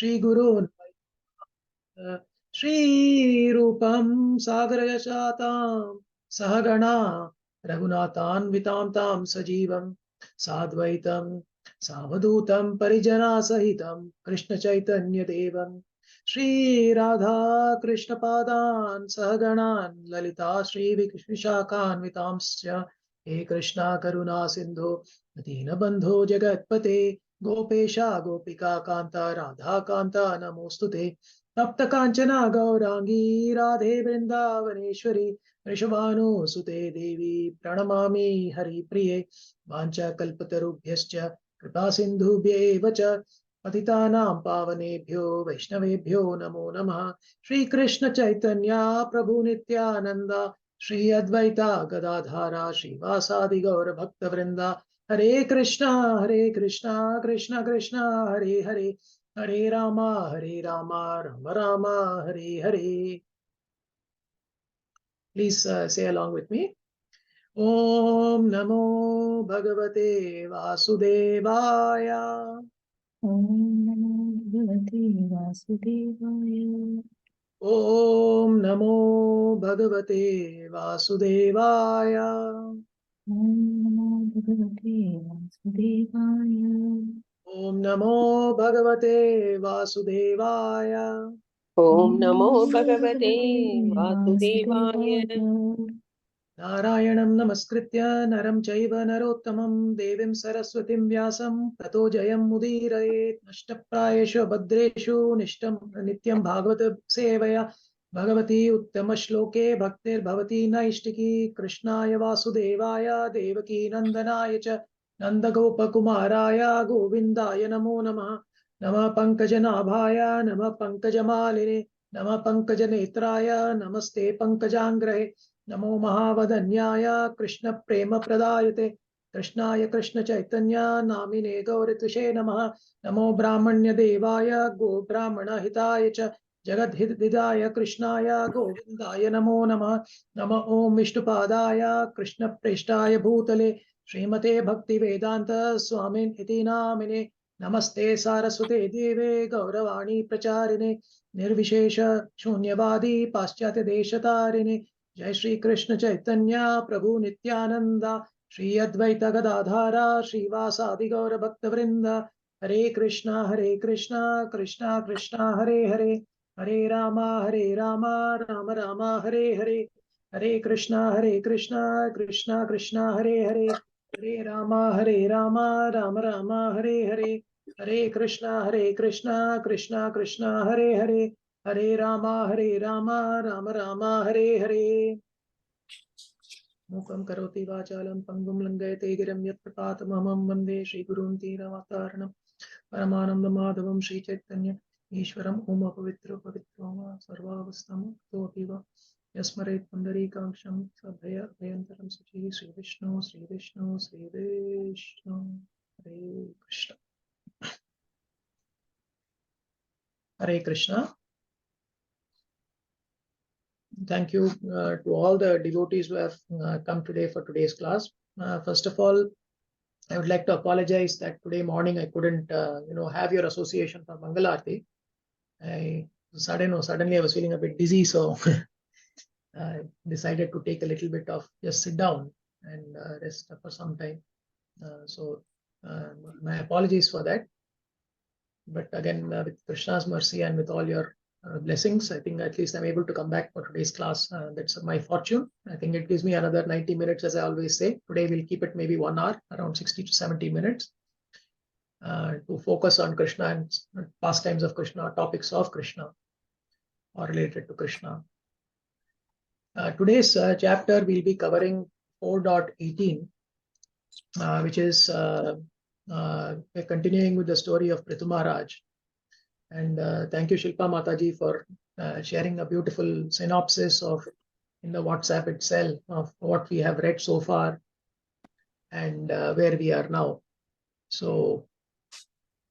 Shri Guru Shri Rupam Sagarashatam Sahagana Raghunathan Vitam Tam Sajivam Sadvaitam Savadutam Parijana Sahitam Krishna Chaitanya Devam Shri Radha Krishna Padan Sahaganan Lalita Shri Vishakhan Vitamsya He Krishna Karuna Sindhu Dina Bandho Jagatpate Gopesha Gopika Kanta Radha Kanta Namostute तप्त कांचना गौरांगी राधे वृंदावनेश्वरी वृषभानुसुते देवी प्रणमामि हरिप्रिये वाञ्छाकल्पतरुभ्यश्च कृपा सिन्धुभ्येव च पतितानां पावनेभ्यो वैष्णवेभ्यो नमो नमः। श्री कृष्ण चैतन्य प्रभु नित्यानंद श्री अद्वैता गदाधारा श्रीवासादि गौर भक्त वृंदा हरे Krishna Krishna Krishna Hare Hare Hare Rama, Rama Rama, Hare Hare. Please say along with me. Om Namo Bhagavate Vasudevaya. Om Namo Bhagavate Vasudevaya. Om Namo Bhagavate Vasudevaya. Om Namo Bhagavate Vasudevaya. Om Namo Bhagavate Vasudevaya. Om Namo Bhagavate Vasudevaya. Narayanam Namaskritya Naram Chaiva Narottamam Devim Saraswatim Vyasam Tato Jayam Mudirayet Nashtaprayeshu Bhadreshu Nishtam Nityam Bhagavata Sevaya Bhagavati Uttama Shloke Bhaktir Bhavati Naishtiki Krishnaya Vasudevaya Devaki Nandanaya Cha Nanda Gopa Kumaraya Govindaya Namo Namah Nama Pankajanabhaya Nama Pankajamalini Nama Pankajanetraya Namaste Pankajangrahe नमो महावदन्याय कृष्ण प्रेम प्रदायते कृष्णाय कृष्ण चैतन्य नामिने गौरतुषे नमः नमो ब्राह्मण्य देवाय गो ब्राह्मण हिताय च जगद्हिताय कृष्णाय गोविंदाय नमो नमः नमः ओम विष्णुपादाय कृष्ण प्रेष्ठाय भूतले श्रीमते भक्ति वेदांत स्वामिन् इति नामिने नमस्ते सारस्वते देवे गौरवाणी प्रचारिणे निर्विशेष शून्यवादी पाश्चात्य देशतारिणे जय श्री कृष्ण चैतन्य प्रभु नित्यानंद श्री अद्वैत गदाधारा श्रीवासादि गौर भक्त वृंद हरे कृष्णा कृष्णा कृष्णा हरे हरे हरे राम राम राम हरे हरे हरे कृष्णा कृष्णा कृष्णा हरे हरे हरे राम राम राम हरे हरे हरे कृष्णा कृष्णा कृष्णा हरे हरे हरे राम राम राम हरे हरे मूकं करोति वाचालं पंगुं लंघयते गिरिं यत्प्रपातमहं वन्दे श्रीगुरुं तीरवतारणं परमानन्दं माधवं श्रीचैतन्य ईश्वरम् ओम पवित्रो वा सर्वावस्थामतोऽपि वा यस्मरेत् पुण्डरीकाक्षं सभय अभयन्तरं सुचिः श्रीविष्णु हरे कृष्ण हरे Krishna. Thank you to all the devotees who have come today for today's class. First of all, I would like to apologize that today morning I couldn't, have your association for Mangalarti. Suddenly I was feeling a bit dizzy, so I decided to take a little bit of just sit down and rest for some time. My apologies for that. But again, with Krishna's mercy and with all your blessings, I think at least I'm able to come back for today's class. That's my fortune. I think it gives me another 90 minutes, as I always say. Today we'll keep it maybe 1 hour, around 60 to 70 minutes, to focus on Krishna and pastimes of Krishna, topics of Krishna or related to Krishna. Today's chapter we'll be covering 4.18, which is we're continuing with the story of Prithu Maharaj. And thank you, Shilpa Mataji, for sharing a beautiful synopsis of in the WhatsApp itself of what we have read so far and where we are now. So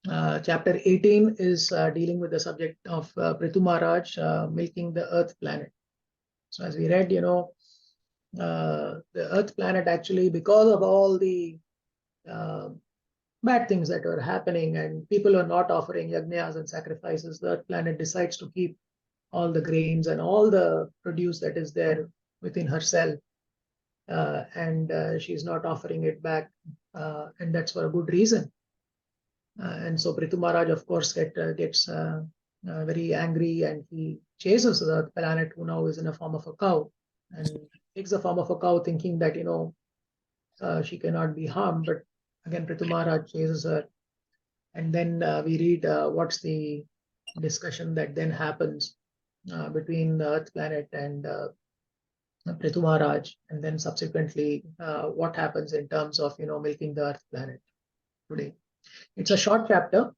chapter 18 is dealing with the subject of Prithu Maharaj milking the Earth planet. So as we read, the Earth planet actually, because of all the bad things that were happening, and people were not offering yajnas and sacrifices. The Earth planet decides to keep all the grains and all the produce that is there within herself, and she's not offering it back, and that's for a good reason. And so Prithu Maharaj, of course, gets very angry, and he chases the planet, who now is in a form of a cow, and takes the form of a cow, thinking that she cannot be harmed. But again, Prithu Maharaj chases her, and then we read what's the discussion that then happens between the Earth planet and Prithu Maharaj, and then subsequently what happens in terms of milking the Earth planet today. It's a short chapter,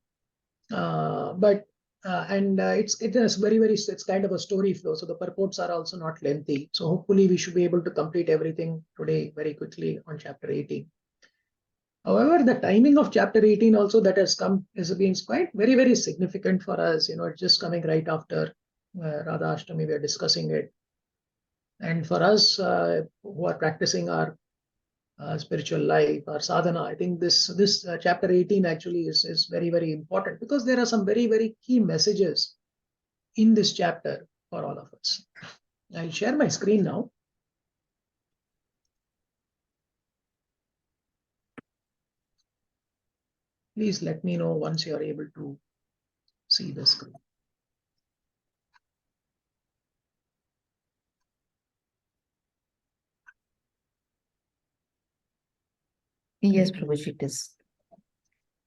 but it's very, it's kind of a story flow. So the purports are also not lengthy. So hopefully we should be able to complete everything today very quickly on chapter 18. However, the timing of chapter 18 also that has been quite very, very significant for us. It's just coming right after Radha Ashtami. We are discussing it. And for us who are practicing our spiritual life, our sadhana, I think this chapter 18 actually is very, very important, because there are some very, very key messages in this chapter for all of us. I'll share my screen now. Please let me know once you are able to see the screen. Yes, Prabhuji, it is.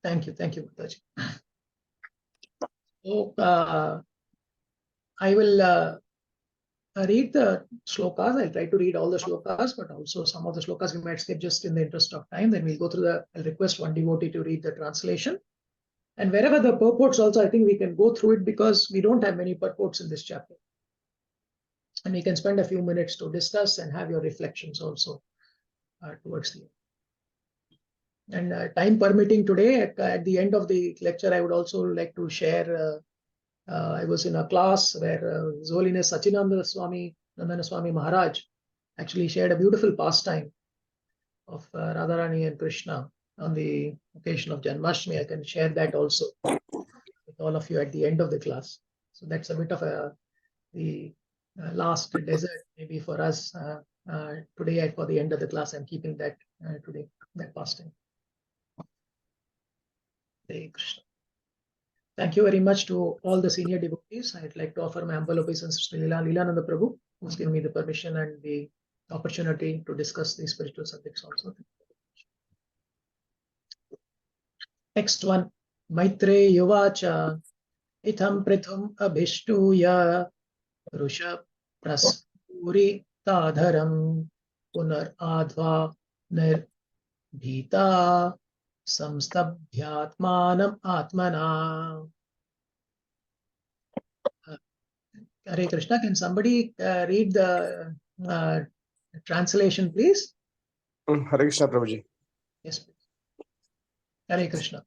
Thank you, Mataji. So I will read the slokas. I'll try to read all the slokas, but also some of the slokas we might skip just in the interest of time. Then we'll go through I'll request one devotee to read the translation. And wherever the purports also, I think we can go through it, because we don't have many purports in this chapter. And we can spend a few minutes to discuss and have your reflections also towards the end. And time permitting today, at the end of the lecture, I would also like to share, I was in a class where His Holiness Nandana Swami Maharaj actually shared a beautiful pastime of Radharani and Krishna on the occasion of Janmashtami. I can share that also with all of you at the end of the class. So that's a bit of the last dessert maybe for us today. For the end of the class, I'm keeping that today, that pastime. Hare Krishna. Thank you very much to all the senior devotees. I'd like to offer my humble obeisance to Lilananda Prabhu, who's given me the permission and the opportunity to discuss these spiritual subjects also. Next one, Maitre Yuvacha Itham Prithum Abhishtuya Rusha Praspuri Tadharam Punar Adva Nirbhita Samstabhyatmanam Atmana. Hare Krishna, can somebody read the translation, please? Hare Krishna, Prabhuji. Yes, please. Hare Krishna.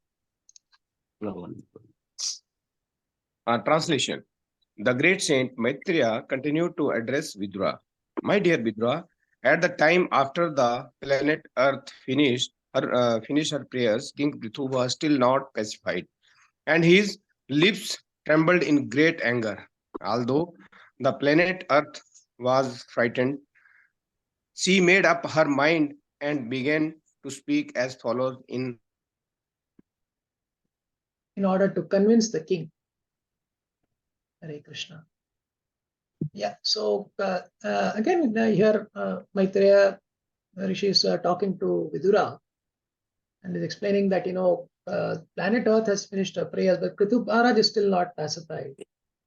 Translation. The great saint Maitreya continued to address Vidura. My dear Vidura, at the time after the planet Earth finished her prayers, King Prithu was still not pacified, and his lips trembled in great anger. Although the planet Earth was frightened, she made up her mind and began to speak as follows in order to convince the king. Hare Krishna. Yeah, so again here Maitreya Rishi is talking to Vidura and is explaining that planet Earth has finished her prayers, but Prithu Maharaj is still not pacified,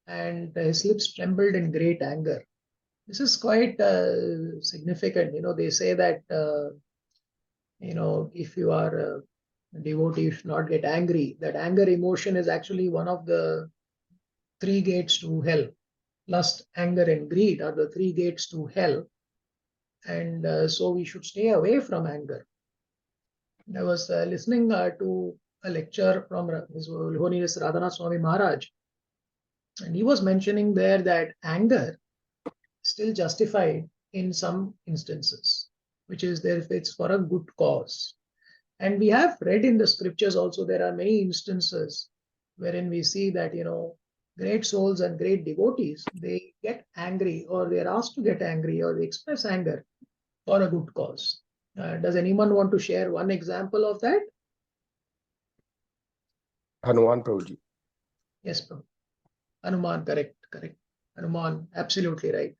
and his lips trembled in great anger. This is quite significant. They say that if you are a devotee, you should not get angry. That anger emotion is actually one of the 3 gates to hell. Lust, anger, and greed are the 3 gates to hell, and so we should stay away from anger. I was listening to a lecture from His Holiness Radhanath Swami Maharaj, and he was mentioning there that anger is still justified in some instances, which is there if it's for a good cause. And we have read in the scriptures also, there are many instances wherein we see that, great souls and great devotees, they get angry, or they're asked to get angry, or they express anger for a good cause. Does anyone want to share one example of that? Hanuman Prabhuji. Yes, Prabhu. Hanuman, correct. Hanuman, absolutely right.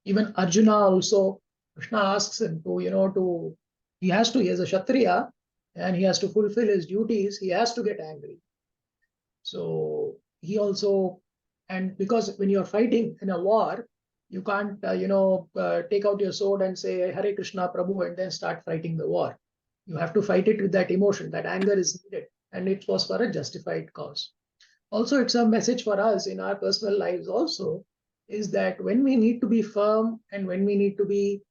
Even Arjuna also, Krishna asks him to, he has a Kshatriya, and he has to fulfill his duties, he has to get angry. So he also, and because when you're fighting in a war, you can't, take out your sword and say, Hare Krishna Prabhu, and then start fighting the war. You have to fight it with that emotion, that anger is needed, and it was for a justified cause. Also, it's a message for us in our personal lives also, is that when we need to be firm and when we need to be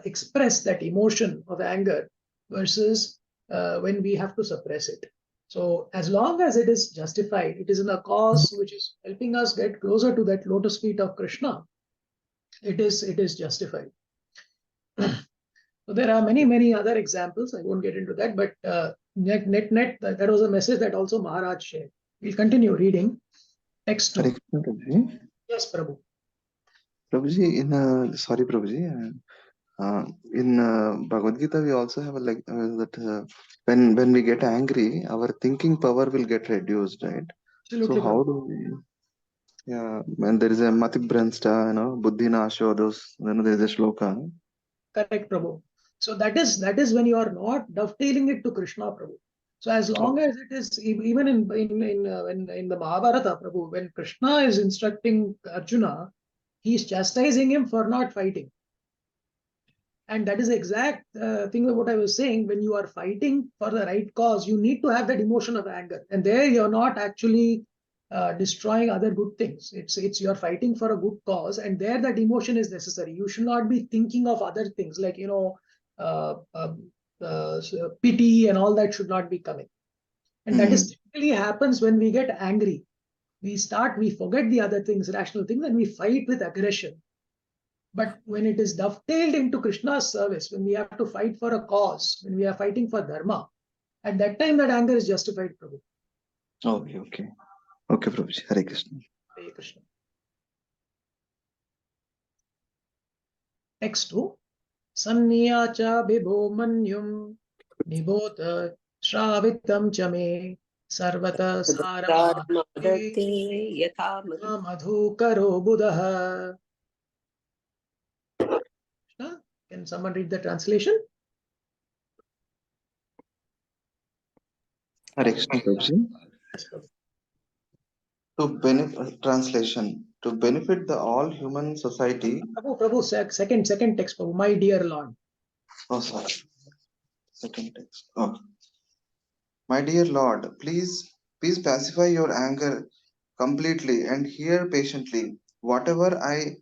express that emotion of anger versus when we have to suppress it. So as long as it is justified, it is in a cause which is helping us get closer to that lotus feet of Krishna, it is justified. So there are many other examples. I won't get into that, but net, that was a message that also Maharaj shared. We'll continue reading. Text 2. Hare Krishna, Prabhuji. Yes, Prabhu. Prabhuji, sorry, Prabhuji. In Bhagavad Gita, we also have that when we get angry, our thinking power will get reduced, right? Absolutely. So how do we? Yeah, and there is a Mati Brahmsta, Buddhi Nasho, there is a shloka. Correct, Prabhu. So that is when you are not dovetailing it to Krishna, Prabhu. So as long as it is, even in the Mahabharata, Prabhu, when Krishna is instructing Arjuna, he is chastising him for not fighting. And that is the exact thing of what I was saying. When you are fighting for the right cause, you need to have that emotion of anger. And there you're not actually destroying other good things. It's you're fighting for a good cause, and there that emotion is necessary. You should not be thinking of other things like, pity and all that should not be coming. And that is typically happens when we get angry. We forget the other things, rational things, and we fight with aggression. But when it is dovetailed into Krishna's service, when we have to fight for a cause, when we are fighting for dharma, at that time that anger is justified, Prabhu. Okay, Prabhuji. Hare Krishna. Hare Krishna. Text 2. Sanniyacha bibho manyum nibota shravitam chame sarvata saramati yatha madhu karo buddha. Can someone read the translation? Hare Krishna, Prabhuji. Yes, Prabhu. Translation. To benefit the all human society. Prabhu, second text, Prabhu. My dear Lord. Oh, sorry. Second text. Oh. My dear Lord, please pacify your anger completely and hear patiently. Whatever I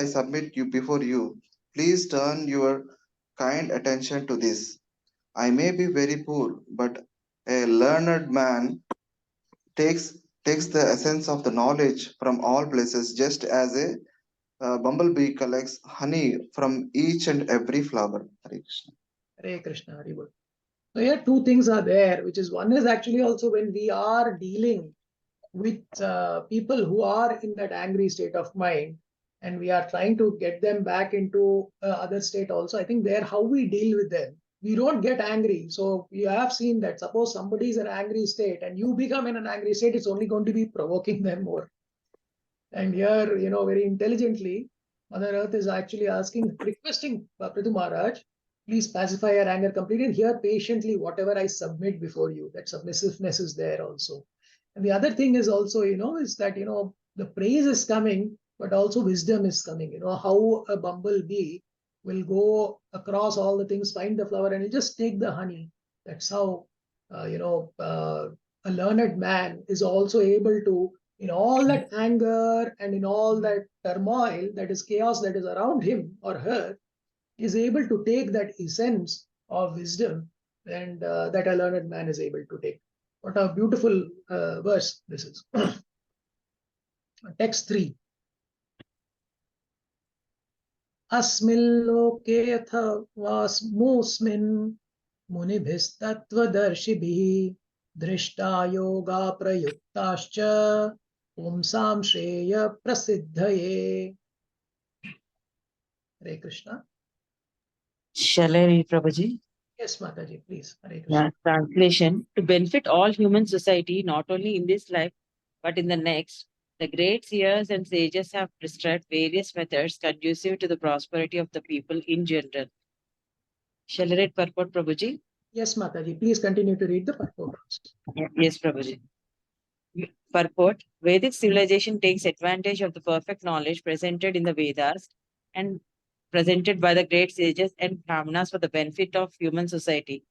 submit you before you, please turn your kind attention to this. I may be very poor, but a learned man takes the essence of the knowledge from all places, just as a bumblebee collects honey from each and every flower. Hare Krishna. Hare Krishna, Hare Krishna. So here two things are there, which is one is actually also when we are dealing with people who are in that angry state of mind, and we are trying to get them back into other state also. I think there how we deal with them. We don't get angry. So you have seen that suppose somebody is in an angry state and you become in an angry state, it's only going to be provoking them more. And here, very intelligently, Mother Earth is actually requesting Prithu Maharaj, please pacify your anger completely and hear patiently whatever I submit before you. That submissiveness is there also. And the other thing is also, is that, the praise is coming, but also wisdom is coming. How a bumblebee will go across all the things, find the flower, and he'll just take the honey. That's how, a learned man is also able to, in all that anger and in all that turmoil, that is chaos that is around him or her, is able to take that essence of wisdom, and that a learned man is able to take. What a beautiful verse this is. Text 3. Asmil loke yatha vasmosmin मुनिभिस्तत्त्वदर्शिभिः दृष्टा योगा प्रयुक्ताश्च पुंसां श्रेय प्रसिद्धये. Hare Krishna. Shall I read, Prabhuji? Yes, Mataji, please. Hare Yeah, Krishna. translation. To benefit all human society, not only in this life, but in the next, the great seers and sages have prescribed various methods conducive to the prosperity of the people in general. Shall I read purport, Prabhuji? Yes, Mataji, please continue to read the purport. Yes, Prabhuji. Purport. Vedic civilization takes advantage of the perfect knowledge presented in the Vedas and presented by the great sages and brahmanas for the benefit of human society.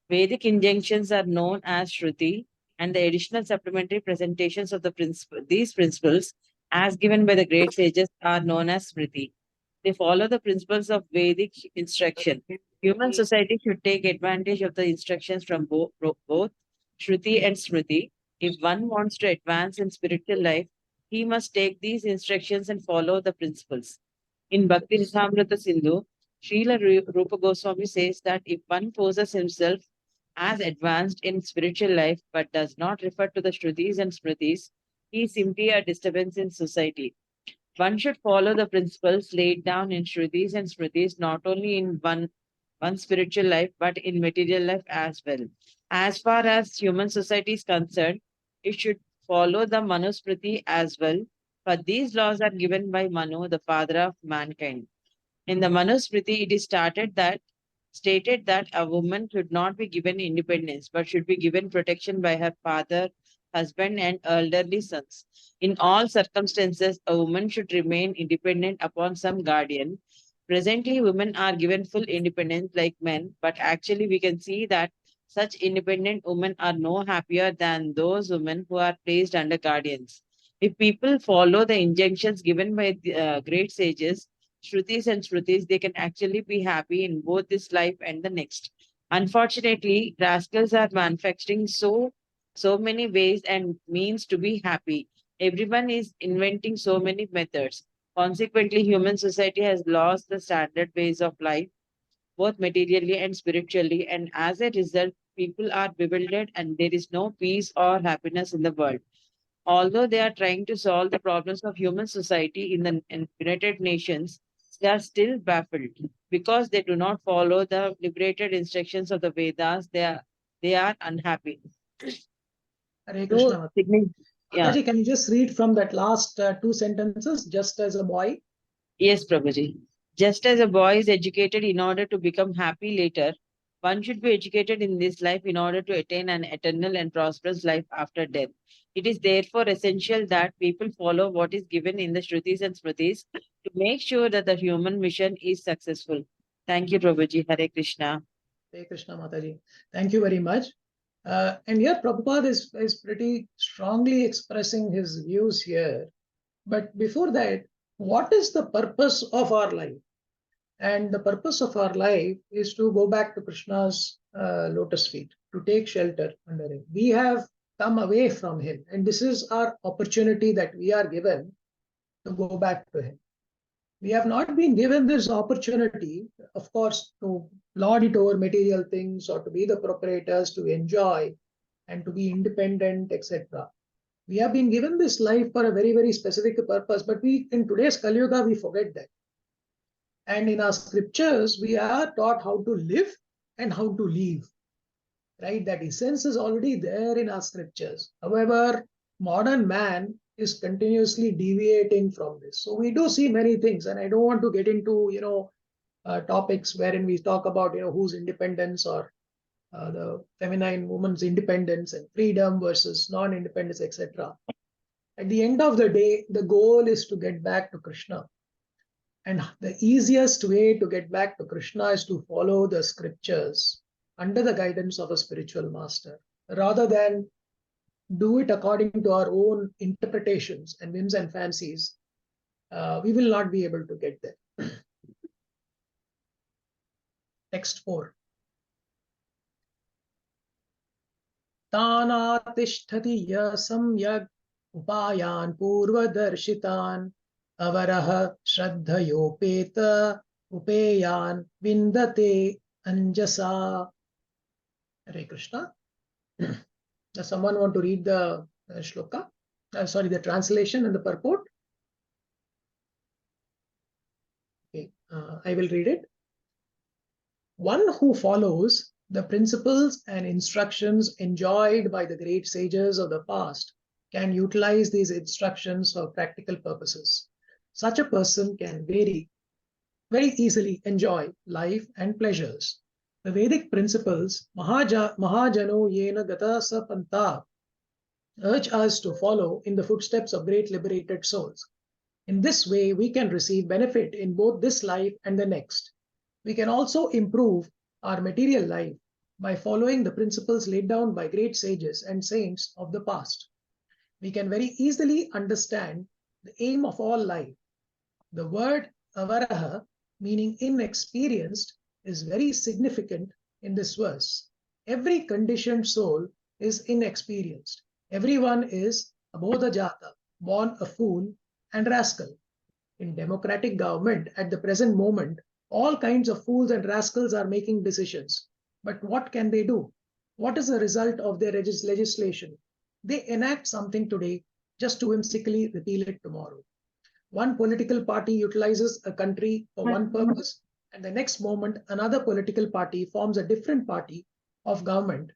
Vedic injunctions are known as Shruti, and the additional supplementary presentations of these principles, as given by the great sages, are known as Smriti. They follow the principles of Vedic instruction. Human society should take advantage of the instructions from both Shruti and Smriti. If one wants to advance in spiritual life, he must take these instructions and follow the principles. In Bhakti Rasamrita Sindhu, Srila Rupa Goswami says that if one poses himself as advanced in spiritual life but does not refer to the Shrutis and Smritis, he is simply a disturbance in society. One should follow the principles laid down in Shrutis and Smritis not only in one spiritual life but in material life as well. As far as human society is concerned, it should follow the Manusmriti as well, for these laws are given by Manu, the father of mankind. In the Manusmriti, it is stated that a woman should not be given independence, but should be given protection by her father, husband, and elderly sons. In all circumstances, a woman should remain independent upon some guardian. Presently, women are given full independence like men, but actually, we can see that such independent women are no happier than those women who are placed under guardians. If people follow the injunctions given by the great sages, Shrutis and Smritis, they can actually be happy in both this life and the next. Unfortunately, rascals are manufacturing so many ways and means to be happy. Everyone is inventing so many methods. Consequently, human society has lost the standard ways of life, both materially and spiritually, and as a result, people are bewildered and there is no peace or happiness in the world. Although they are trying to solve the problems of human society in the United Nations, they are still baffled because they do not follow the liberated instructions of the Vedas. They are unhappy. Hare So, Krishna. yeah, Mataji, can you just read from that last two sentences, just as a boy? yes, Prabhuji. Just as a boy is educated in order to become happy later, one should be educated in this life in order to attain an eternal and prosperous life after death. It is therefore essential that people follow what is given in the Shrutis and Smritis to make sure that the human mission is successful. Thank you, Prabhuji. Hare Krishna. Hare Krishna, Mataji. Thank you very much. And here, Prabhupada is pretty strongly expressing his views here. But before that, what is the purpose of our life? And the purpose of our life is to go back to Krishna's lotus feet, to take shelter under him. We have come away from him, and this is our opportunity that we are given to go back to him. We have not been given this opportunity, of course, to lord it over material things or to be the proprietors, to enjoy and to be independent, etc. We have been given this life for a very, very specific purpose, but we, in today's Kali Yuga, we forget that. And in our scriptures, we are taught how to live and how to live, right? That essence is already there in our scriptures. However, modern man is continuously deviating from this. So we do see many things, and I don't want to get into, topics wherein we talk about, whose independence or the feminine woman's independence and freedom versus non-independence, etc. At the end of the day, the goal is to get back to Krishna. And the easiest way to get back to Krishna is to follow the scriptures under the guidance of a spiritual master, rather than do it according to our own interpretations and whims and fancies. We will not be able to get there. Text 4. Tanatishthati ya samyak upayan purvadarshitan avaraha shraddhayopeta upeyan vindate anjasa. Hare Krishna. Does someone want to read the shloka? Sorry, the translation and the purport? Okay, I will read it. One who follows the principles and instructions enjoyed by the great sages of the past can utilize these instructions for practical purposes. Such a person can very easily enjoy life and pleasures. The Vedic principles, Mahajano Yena Gata Sapanta, urge us to follow in the footsteps of great liberated souls. In this way, we can receive benefit in both this life and the next. We can also improve our material life by following the principles laid down by great sages and saints of the past. We can very easily understand the aim of all life. The word avaraha, meaning inexperienced, is very significant in this verse. Every conditioned soul is inexperienced. Everyone is abodhajata, born a fool and rascal. In democratic government at the present moment, all kinds of fools and rascals are making decisions. But what can they do? What is the result of their legislation? They enact something today just to whimsically repeal it tomorrow. One political party utilizes a country for one purpose, and the next moment, another political party forms a different party of government,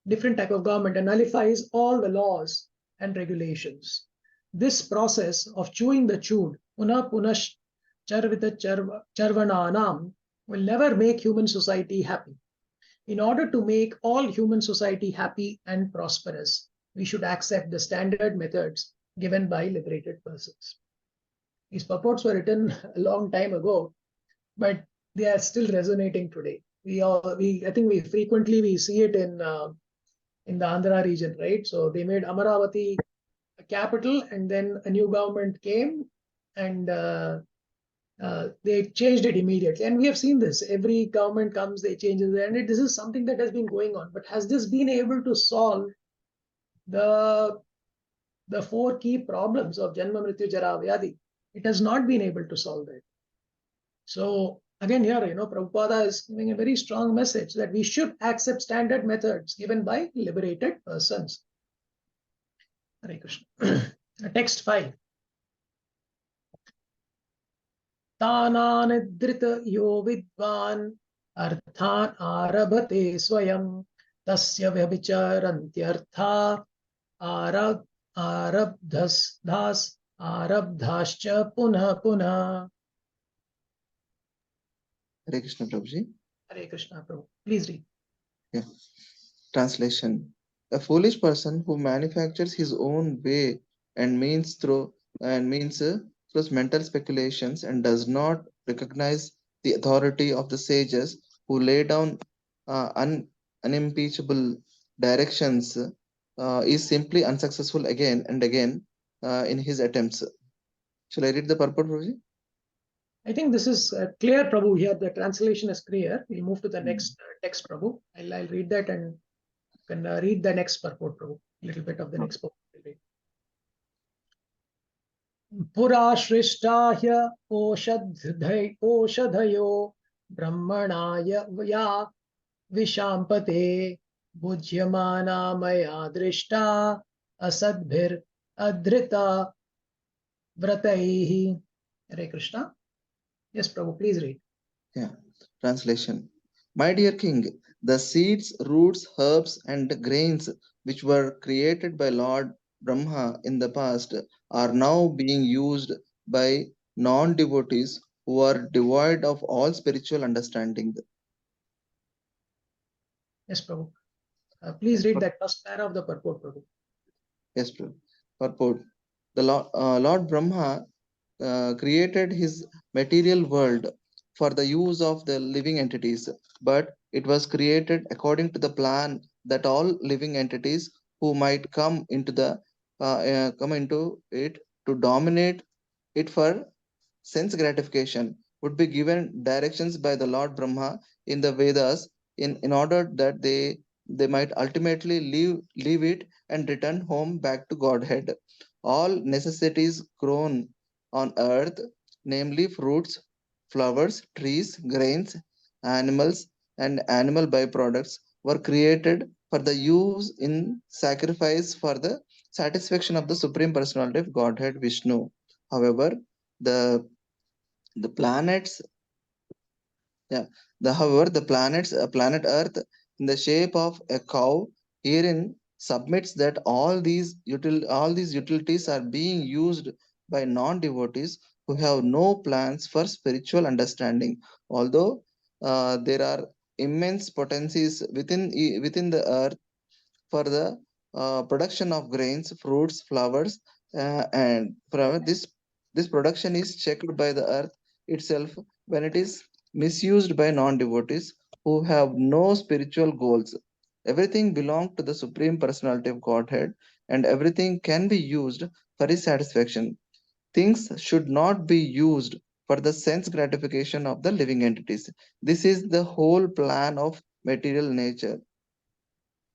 different type of government, and nullifies all the laws and regulations. This process of chewing the chewed, punah punash charvita charvananam, will never make human society happy. In order to make all human society happy and prosperous, we should accept the standard methods given by liberated persons. These purports were written a long time ago, but they are still resonating today. I think we frequently see it in the Andhra region, right? So they made Amaravati a capital, and then a new government came, and they changed it immediately. And we have seen this. Every government comes, they change it, and this is something that has been going on. But has this been able to solve the four key problems of Janma, Mrityu, Jara, Vyadi? It has not been able to solve that. So again, here, Prabhupada is giving a very strong message that we should accept standard methods given by liberated persons. Hare Krishna. Text 5. Tananidrita yo vidvan arthan arabhate swayam tasya vyabhicharantyartha arabdhascha punha punha. Hare Krishna, Prabhuji. Hare Krishna, Prabhu. Please read. Yeah. Translation. A foolish person who manufactures his own way and means through mental speculations and does not recognize the authority of the sages who lay down unimpeachable directions is simply unsuccessful again and again in his attempts. Shall I read the purport, Prabhuji? I think this is clear, Prabhu. Here the translation is clear. We'll move to the next text, Prabhu. I'll read that and can read the next purport, Prabhu. A little bit of the next purport. Pura shrishthya oshadhayo brahmanaya ya vishampate bhujyamana maya drishta asadbhir adhrita vrataihi. Hare Krishna. Yes, Prabhu, please read. Yeah. Translation. My dear king, the seeds, roots, herbs, and grains which were created by Lord Brahma in the past are now being used by non-devotees who are devoid of all spiritual understanding. Yes, Prabhu. Please read that first para of the purport, Prabhu. Yes, Prabhu. Purport. The Lord Brahma created his material world for the use of the living entities, but it was created according to the plan that all living entities who might come into it to dominate it for sense gratification would be given directions by the Lord Brahma in the Vedas in order that they might ultimately leave it and return home back to Godhead. All necessities grown on earth, namely fruits, flowers, trees, grains, animals, and animal byproducts, were created for the use in sacrifice for the satisfaction of the Supreme Personality of Godhead Vishnu. However, the the planets yeah, however, the planet Earth, in the shape of a cow, herein submits that all these utilities are being used by non-devotees who have no plans for spiritual understanding. Although there are immense potencies within the earth for the production of grains, fruits, flowers, and this production is checked by the earth itself when it is misused by non-devotees who have no spiritual goals. Everything belongs to the Supreme Personality of Godhead, and everything can be used for his satisfaction. Things should not be used for the sense gratification of the living entities. This is the whole plan of material nature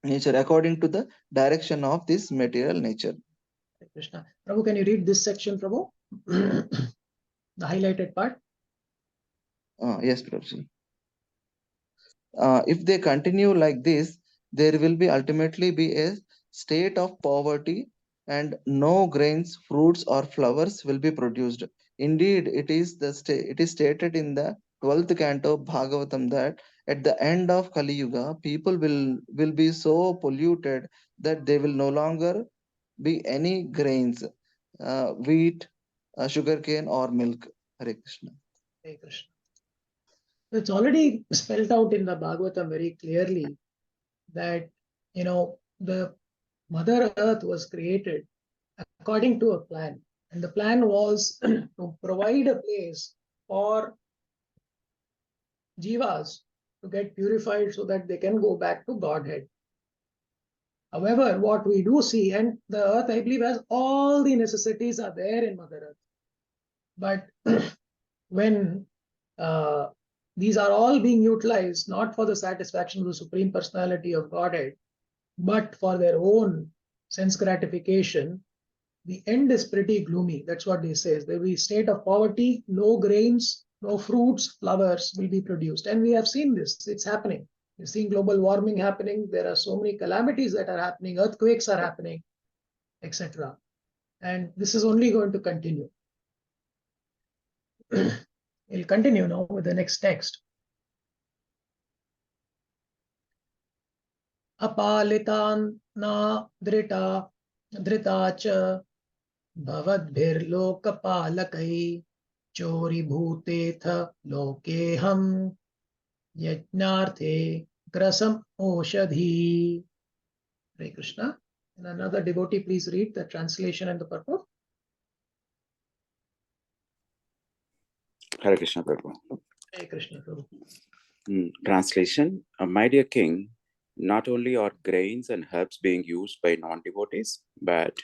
according to the direction of this material nature. Hare Krishna. Prabhu, can you read this section, Prabhu? The highlighted part. Yes, Prabhuji. If they continue like this, there will be ultimately be a state of poverty, and no grains, fruits, or flowers will be produced. Indeed, it is stated in the 12th canto of Bhagavatam that at the end of Kali Yuga, people will be so polluted that they will no longer be any grains, wheat, sugarcane, or milk. Hare Krishna. Hare Krishna. It's already spelled out in the Bhagavatam very clearly that, the Mother Earth was created according to a plan. And the plan was to provide a place for jivas to get purified so that they can go back to Godhead. However, what we do see, and the earth, I believe, has all the necessities are there in Mother Earth. But when these are all being utilized not for the satisfaction of the Supreme Personality of Godhead, but for their own sense gratification, the end is pretty gloomy. That's what they say. There will be a state of poverty, no grains, no fruits, flowers will be produced. And we have seen this, it's happening. You're seeing global warming happening. There are so many calamities that are happening, earthquakes are happening, etc. And this is only going to continue. We'll continue now with the next text. Apalitan na drita cha bhavadbhirlokapalakai chori bhutetha lokeham yajnarthe grasam oshadhi. Hare Krishna. And another devotee, please read the translation and the purport. Hare Krishna Prabhu. Hare Krishna Prabhu. Translation. My dear king, not only are grains and herbs being used by non-devotees, but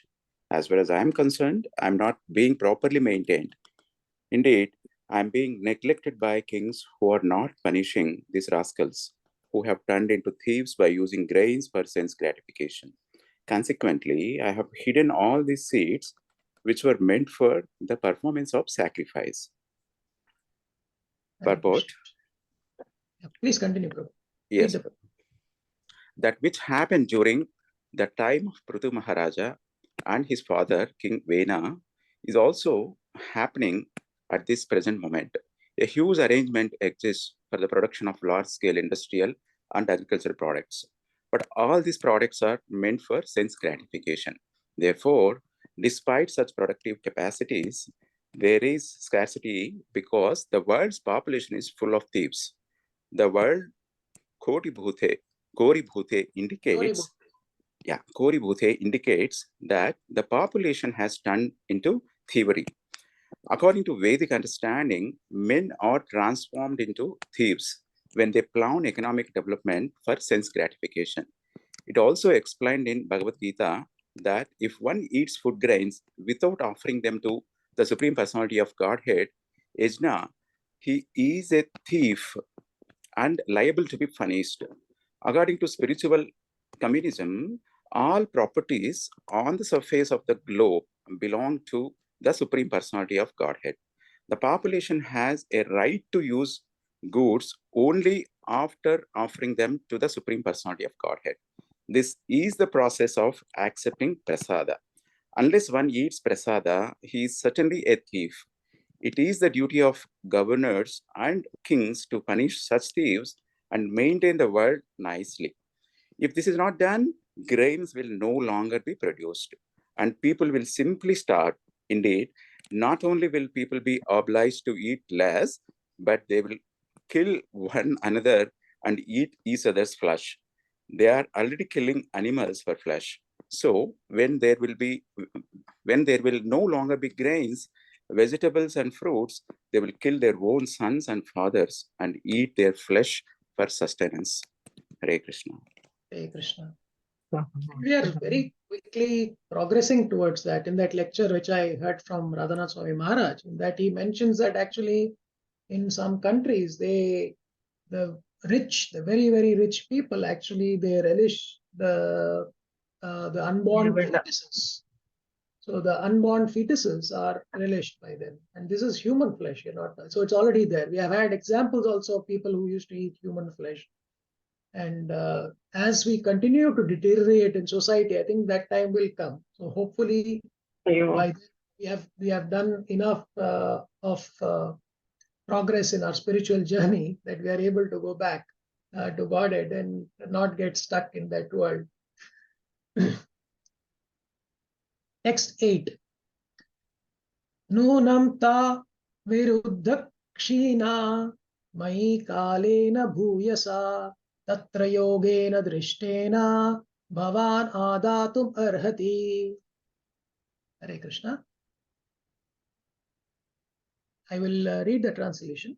as far as I am concerned, I'm not being properly maintained. Indeed, I'm being neglected by kings who are not punishing these rascals, who have turned into thieves by using grains for sense gratification. Consequently, I have hidden all these seeds which were meant for the performance of sacrifice. Purport. Please continue, Prabhu. Yes. That which happened during the time of Prithu Maharaja and his father, King Vena, is also happening at this present moment. A huge arrangement exists for the production of large-scale industrial and agricultural products. But all these products are meant for sense gratification. Therefore, despite such productive capacities, there is scarcity because the world's population is full of thieves. The word Kori Bhute indicates that the population has turned into thievery. According to Vedic understanding, men are transformed into thieves when they plan economic development for sense gratification. It also explained in Bhagavad Gita that if one eats food grains without offering them to the Supreme Personality of Godhead, Yajna, he is a thief and liable to be punished. According to spiritual communism, all properties on the surface of the globe belong to the Supreme Personality of Godhead. The population has a right to use goods only after offering them to the Supreme Personality of Godhead. This is the process of accepting prasada. Unless one eats prasada, he is certainly a thief. It is the duty of governors and kings to punish such thieves and maintain the world nicely. If this is not done, grains will no longer be produced and people will simply starve. Indeed, not only will people be obliged to eat less, but they will kill one another and eat each other's flesh. They are already killing animals for flesh. So when there will no longer be grains, vegetables and fruits, they will kill their own sons and fathers and eat their flesh for sustenance. Hare Krishna. Hare Krishna. We are very quickly progressing towards that. In that lecture which I heard from Radhanath Swami Maharaj, in that he mentions that actually in some countries, the very, very rich people, actually they relish the unborn fetuses. So the unborn fetuses are relished by them. And this is human flesh, so it's already there. We have had examples also of people who used to eat human flesh. And as we continue to deteriorate in society, I think that time will come. So hopefully, by then we have done enough of progress in our spiritual journey that we are able to go back to Godhead and not get stuck in that world. Text 8. Nunam ta viruddha kshina mai kalena bhuyasa tatra yogena drishtena bhavan adatum arhati. Hare Krishna. I will read the translation.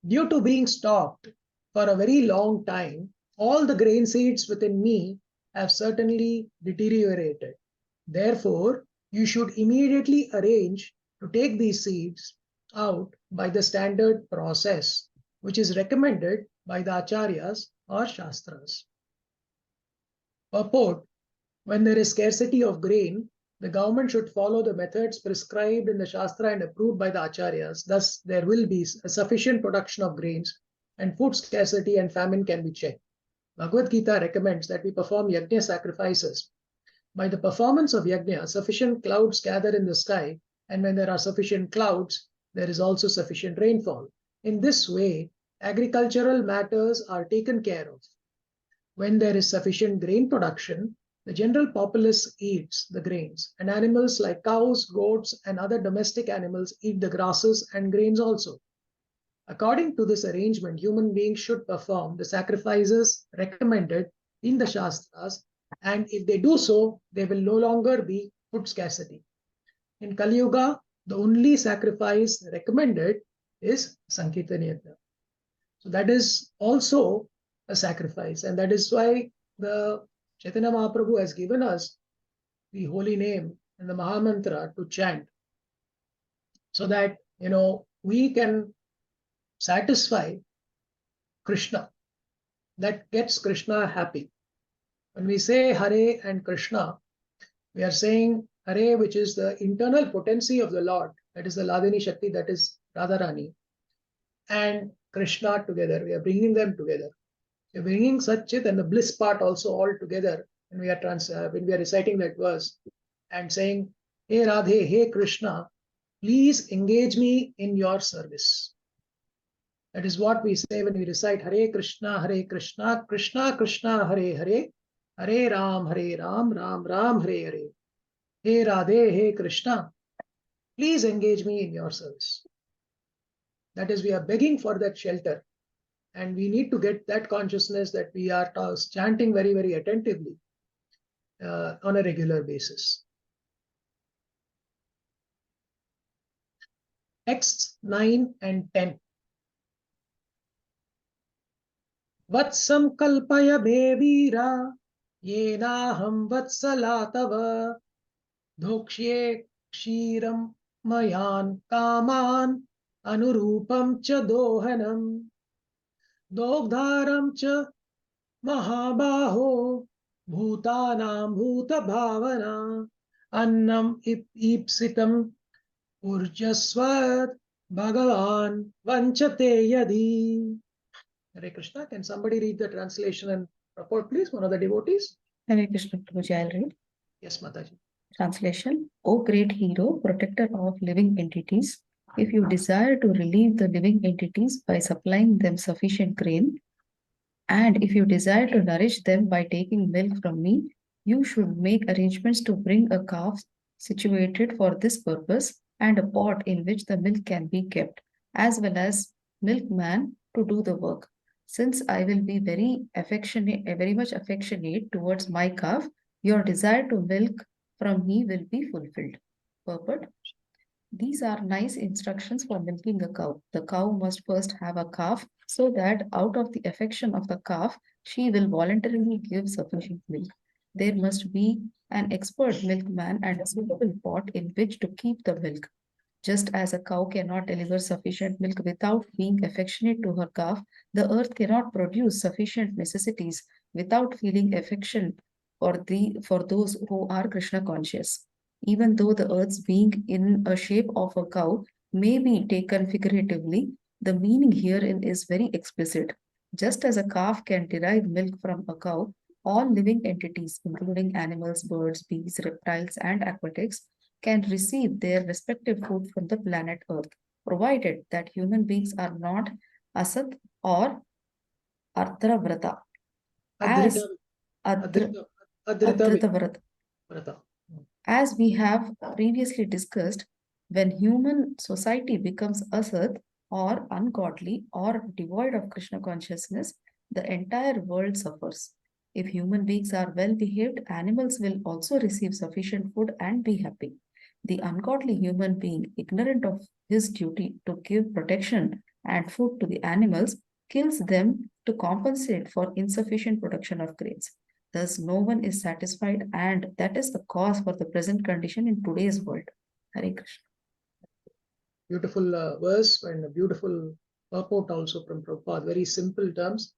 Due to being stopped for a very long time, all the grain seeds within me have certainly deteriorated. Therefore, you should immediately arrange to take these seeds out by the standard process, which is recommended by the acharyas or shastras. Purport: when there is scarcity of grain, the government should follow the methods prescribed in the shastra and approved by the acharyas. Thus, there will be a sufficient production of grains and food scarcity and famine can be checked. Bhagavad Gita recommends that we perform yajna sacrifices. By the performance of yajna, sufficient clouds gather in the sky, and when there are sufficient clouds, there is also sufficient rainfall. In this way, agricultural matters are taken care of. When there is sufficient grain production, the general populace eats the grains, and animals like cows, goats, and other domestic animals eat the grasses and grains also. According to this arrangement, human beings should perform the sacrifices recommended in the Shastras, and if they do so, there will no longer be food scarcity. In Kali Yuga, the only sacrifice recommended is Sankirtan Yajna. So that is also a sacrifice, and that is why the Chaitanya Mahaprabhu has given us the holy name and the Mahamantra to chant, so that we can satisfy Krishna. That gets Krishna happy. When we say Hare and Krishna, we are saying Hare, which is the internal potency of the Lord, that is the Ladini Shakti, that is Radharani, and Krishna together. We are bringing them together. We are bringing Satchit and the bliss part also all together when we are reciting that verse and saying, Hey Radhe, hey Krishna, please engage me in your service. That is what we say when we recite Hare Krishna, Krishna Krishna, Hare Hare, Hare Ram, Ram Ram, Hare Hare. Hey Radhe, hey Krishna, please engage me in your service. That is, we are begging for that shelter. And we need to get that consciousness that we are chanting very, very attentively on a regular basis. Texts 9 and 10. Vatsam kalpaya me veera, yenaham vatsala tava, dhokshye kshiram mayan kaman, anurupam cha dohanam, dogdharam cha Mahabaho Bhutanam Bhuta Bhavana Annam Ipsitam Urjaswat Bhagavan Vanchate Yadi. Hare Krishna. Can somebody read the translation and purport, please? One of the devotees? Hare Krishna Prabhuji, I'll read. Yes, Mataji. Translation. O great hero, protector of living entities, if you desire to relieve the living entities by supplying them sufficient grain, and if you desire to nourish them by taking milk from me, you should make arrangements to bring a calf situated for this purpose and a pot in which the milk can be kept, as well as milkman to do the work. Since I will be very much affectionate towards my calf, your desire to milk from me will be fulfilled. Purport. These are nice instructions for milking a cow. The cow must first have a calf so that out of the affection of the calf, she will voluntarily give sufficient milk. There must be an expert milkman and a suitable pot in which to keep the milk. Just as a cow cannot deliver sufficient milk without being affectionate to her calf, the earth cannot produce sufficient necessities without feeling affection for those who are Krishna conscious. Even though the earth's being in a shape of a cow may be taken figuratively, the meaning herein is very explicit. Just as a calf can derive milk from a cow, all living entities, including animals, birds, bees, reptiles, and aquatics, can receive their respective food from the planet Earth, provided that human beings are not asat or arthravrata. As Adrita Adritavrata. Vrata. As we have previously discussed, when human society becomes asat or ungodly or devoid of Krishna consciousness, the entire world suffers. If human beings are well behaved, animals will also receive sufficient food and be happy. The ungodly human being, ignorant of his duty to give protection and food to the animals, kills them to compensate for insufficient production of grains. Thus, no one is satisfied, and that is the cause for the present condition in today's world. Hare Krishna. Beautiful verse and a beautiful purport also from Prabhupada. Very simple terms,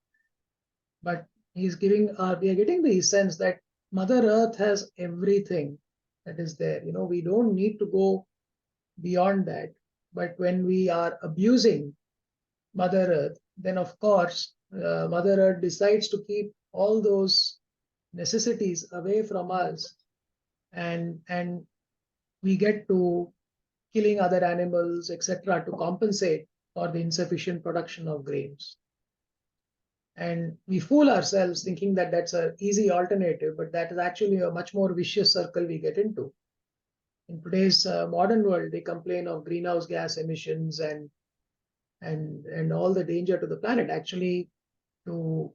but he's giving we are getting the sense that Mother Earth has everything that is there. We don't need to go beyond that. But when we are abusing Mother Earth, then of course Mother Earth decides to keep all those necessities away from us, and we get to killing other animals, etc., to compensate for the insufficient production of grains. And we fool ourselves thinking that that's an easy alternative, but that is actually a much more vicious circle we get into. In today's modern world, they complain of greenhouse gas emissions and all the danger to the planet. Actually, to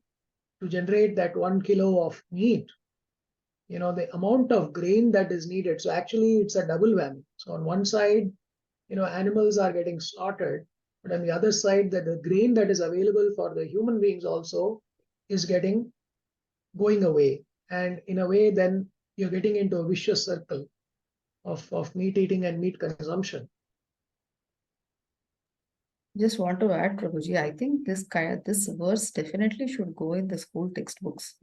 generate that 1 kilo of meat, the amount of grain that is needed. So actually, it's a double whammy. So on one side, animals are getting slaughtered, but on the other side, that the grain that is available for the human beings also is going away. And in a way, then you're getting into a vicious circle of meat eating and meat consumption. Just want to add, Prabhuji, I think this verse definitely should go in the school textbooks.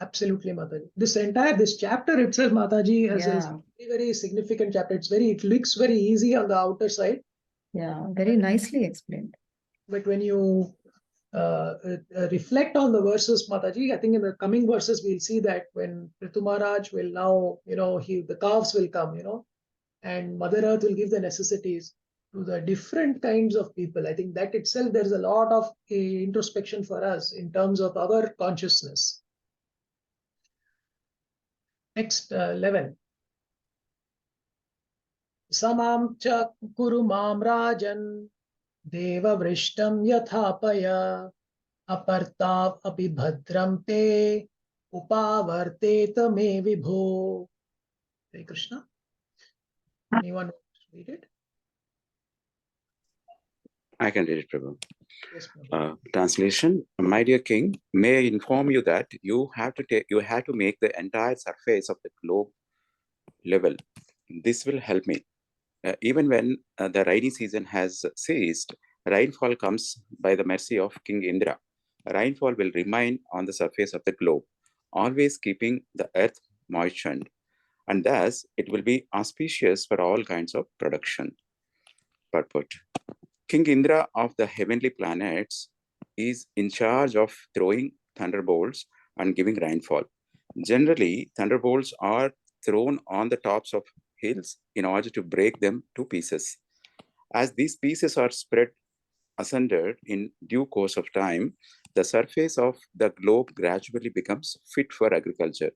Absolutely, Mataji. This chapter itself, Mataji, is a very significant chapter. It looks very easy on the outer side. Yeah, very nicely explained. But when you reflect on the verses, Mataji, I think in the coming verses we'll see that when Ritu Maharaj will now, the calves will come, and Mother Earth will give the necessities to the different kinds of people. I think that itself, there's a lot of introspection for us in terms of our consciousness. Next, 11. Samam cha kuru mam rajan deva vrishtam yathapaya apartav api bhadram te upavarteta me vibho. Hare Krishna. Anyone want to read it? I can read it, Prabhu. Yes, Prabhu. Translation: My dear king, may I inform you that you have to make the entire surface of the globe level. This will help me. Even when the rainy season has ceased, rainfall comes by the mercy of King Indra. Rainfall will remain on the surface of the globe, always keeping the earth moistened, and thus it will be auspicious for all kinds of production. Purport: King Indra of the heavenly planets is in charge of throwing thunderbolts and giving rainfall. Generally, thunderbolts are thrown on the tops of hills in order to break them to pieces. As these pieces are spread asunder in due course of time, the surface of the globe gradually becomes fit for agriculture.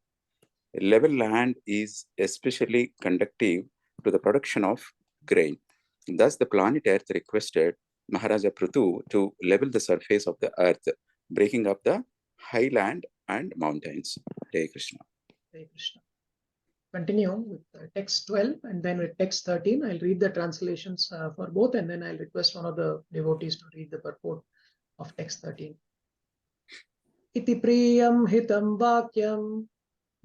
Level land is especially conducive to the production of grain. Thus, the planet Earth requested Maharaja Prithu to level the surface of the earth, breaking up the highland and mountains. Hare Krishna. Hare Krishna. Continue with text 12 and then with text 13. I'll read the translations for both, and then I'll request one of the devotees to read the purport of text 13. Iti priyam hitam vakyam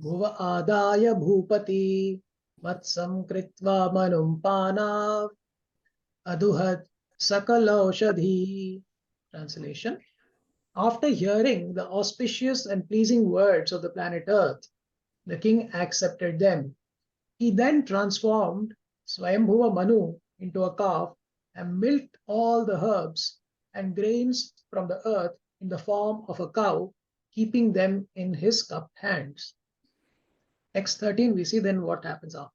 bhuva adaya bhupati vatsam kritva manumpana aduhat sakalaushadhi. Translation. After hearing the auspicious and pleasing words of the planet Earth, the king accepted them. He then transformed Swayambhuva Manu into a calf and milked all the herbs and grains from the earth in the form of a cow, keeping them in his cupped hands. Text 13, we see then what happens after.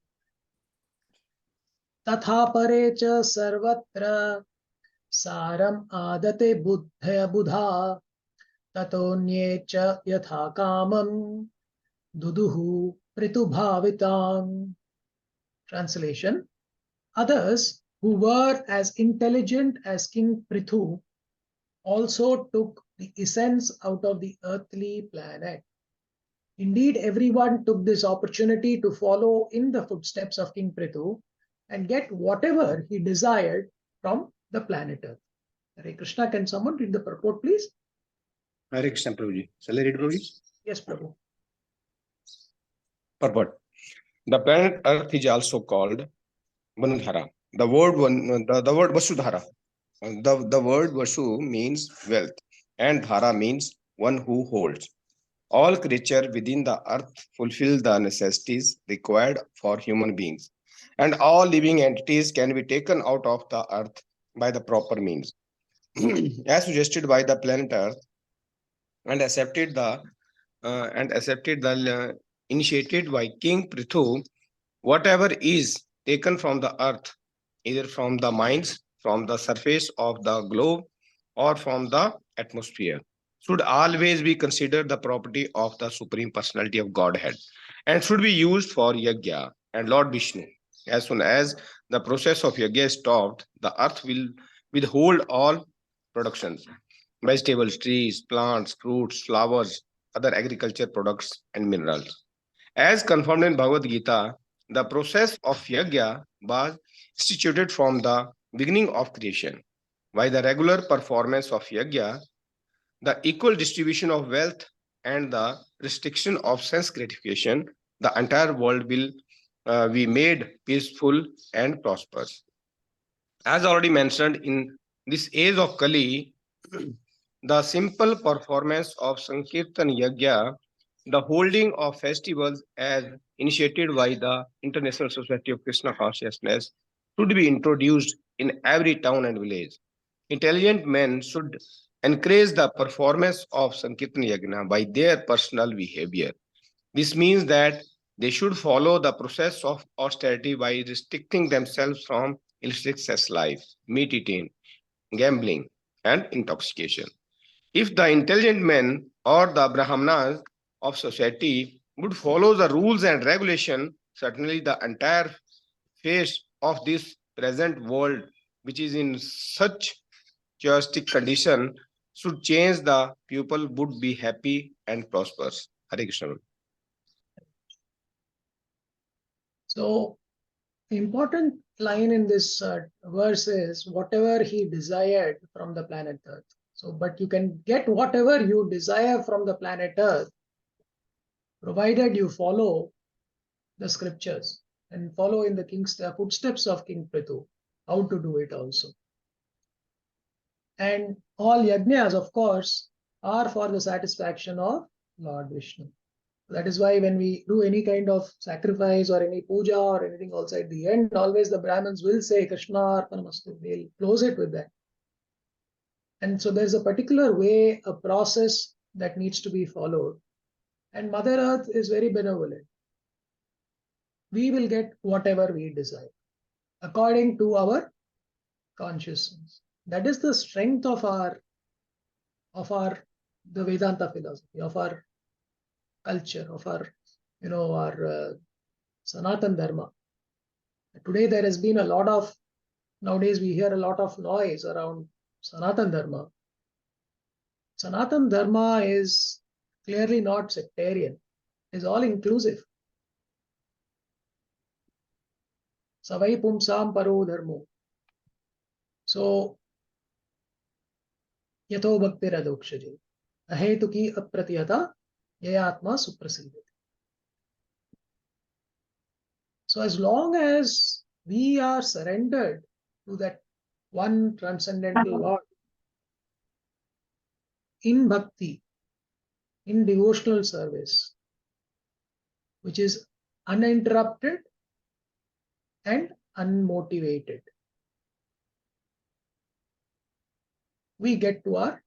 Tatha pare cha sarvatra saram adate buddha tatonye cha yatha kamam duduhu pritubhavitam. Translation. Others who were as intelligent as King Prithu also took the essence out of the earthly planet. Indeed, everyone took this opportunity to follow in the footsteps of King Prithu and get whatever he desired from the planet Earth. Hare Krishna, can someone read the purport, please? Hare Krishna, Prabhuji. Shall I read, Prabhuji? Yes, Prabhu. Purport. The planet Earth is also called Vanudhara. The word Vasudhara. The word Vasu means wealth, and Dhara means one who holds. All creatures within the earth fulfill the necessities required for human beings, and all living entities can be taken out of the earth by the proper means. As suggested by the planet Earth and accepted the initiated by King Prithu, whatever is taken from the earth, either from the mines, from the surface of the globe, or from the atmosphere, should always be considered the property of the Supreme Personality of Godhead and should be used for Yajna and Lord Vishnu. As soon as the process of Yajna is stopped, the earth will withhold all productions, vegetables, trees, plants, fruits, flowers, other agriculture products, and minerals. As confirmed in Bhagavad Gita, the process of Yajna was instituted from the beginning of creation. By the regular performance of Yajna, the equal distribution of wealth, and the restriction of sense gratification, the entire world will be made peaceful and prosperous. As already mentioned, in this age of Kali, the simple performance of Sankirtan Yajna, the holding of festivals as initiated by the International Society of Krishna Consciousness, should be introduced in every town and village. Intelligent men should encourage the performance of Sankirtan Yajna by their personal behavior. This means that they should follow the process of austerity by restricting themselves from illicit sex life, meat eating, gambling, and intoxication. If the intelligent men or the Brahmanas of society would follow the rules and regulation, certainly the entire face of this present world, which is in such chaotic condition, should change. The people would be happy and prosperous. Hare Krishna. So, the important line in this verse is whatever he desired from the planet Earth. So, but you can get whatever you desire from the planet Earth, provided you follow the scriptures and follow in the king's footsteps of King Prithu, how to do it also. And all yajnas, of course, are for the satisfaction of Lord Vishnu. That is why when we do any kind of sacrifice or any puja or anything also, at the end, always the Brahmins will say Krishna Arpanamastu. They'll close it with that. And so there's a particular way, a process that needs to be followed. And Mother Earth is very benevolent. We will get whatever we desire according to our consciousness. That is the strength of the Vedanta philosophy, of our culture, of our Sanatan Dharma. Today there has been nowadays we hear a lot of noise around Sanatan Dharma. Sanatan Dharma is clearly not sectarian, it is all inclusive. Savai pumsam paro dharmo. So, yato bhakti radokshaje. Ahetuki apratiyata yayatma suprasidhati. So as long as we are surrendered to that one transcendental Lord in bhakti, in devotional service, which is uninterrupted and unmotivated, we get to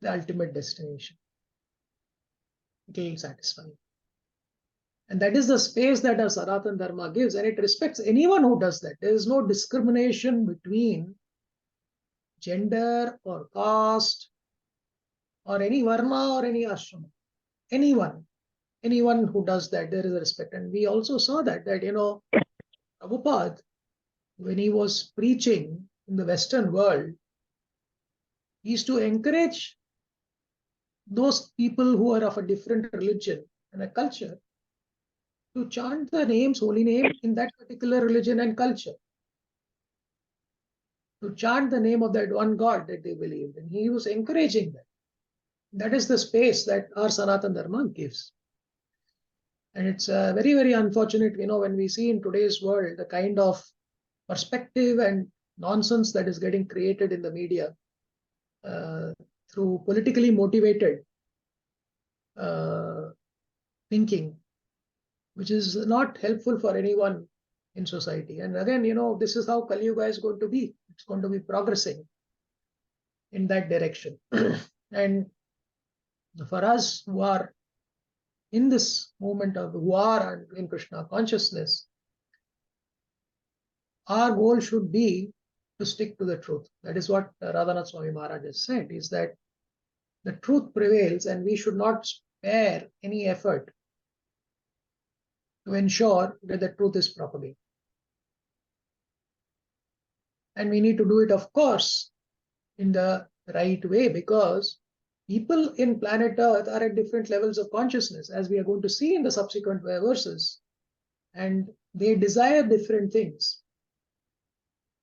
the ultimate destination. It will satisfy. And that is the space that our Sanatana Dharma gives, and it respects anyone who does that. There is no discrimination between gender or caste or any varna or any ashrama. Anyone who does that, there is a respect. And we also saw that Prabhupada, when he was preaching in the Western world, he used to encourage those people who are of a different religion and a culture to chant the names, holy name in that particular religion and culture. To chant the name of that one God that they believed. And he was encouraging that. That is the space that our Sanatana Dharma gives. And it's very, very unfortunate, when we see in today's world the kind of perspective and nonsense that is getting created in the media through politically motivated thinking, which is not helpful for anyone in society. And again, this is how Kali Yuga is going to be. It's going to be progressing in that direction. And for us who are in this movement who are in Krishna consciousness, our goal should be to stick to the truth. That is what Radhanath Swami Maharaj has said, is that the truth prevails and we should not spare any effort to ensure that the truth is propagated. And we need to do it, of course, in the right way, because people in planet Earth are at different levels of consciousness, as we are going to see in the subsequent verses, and they desire different things.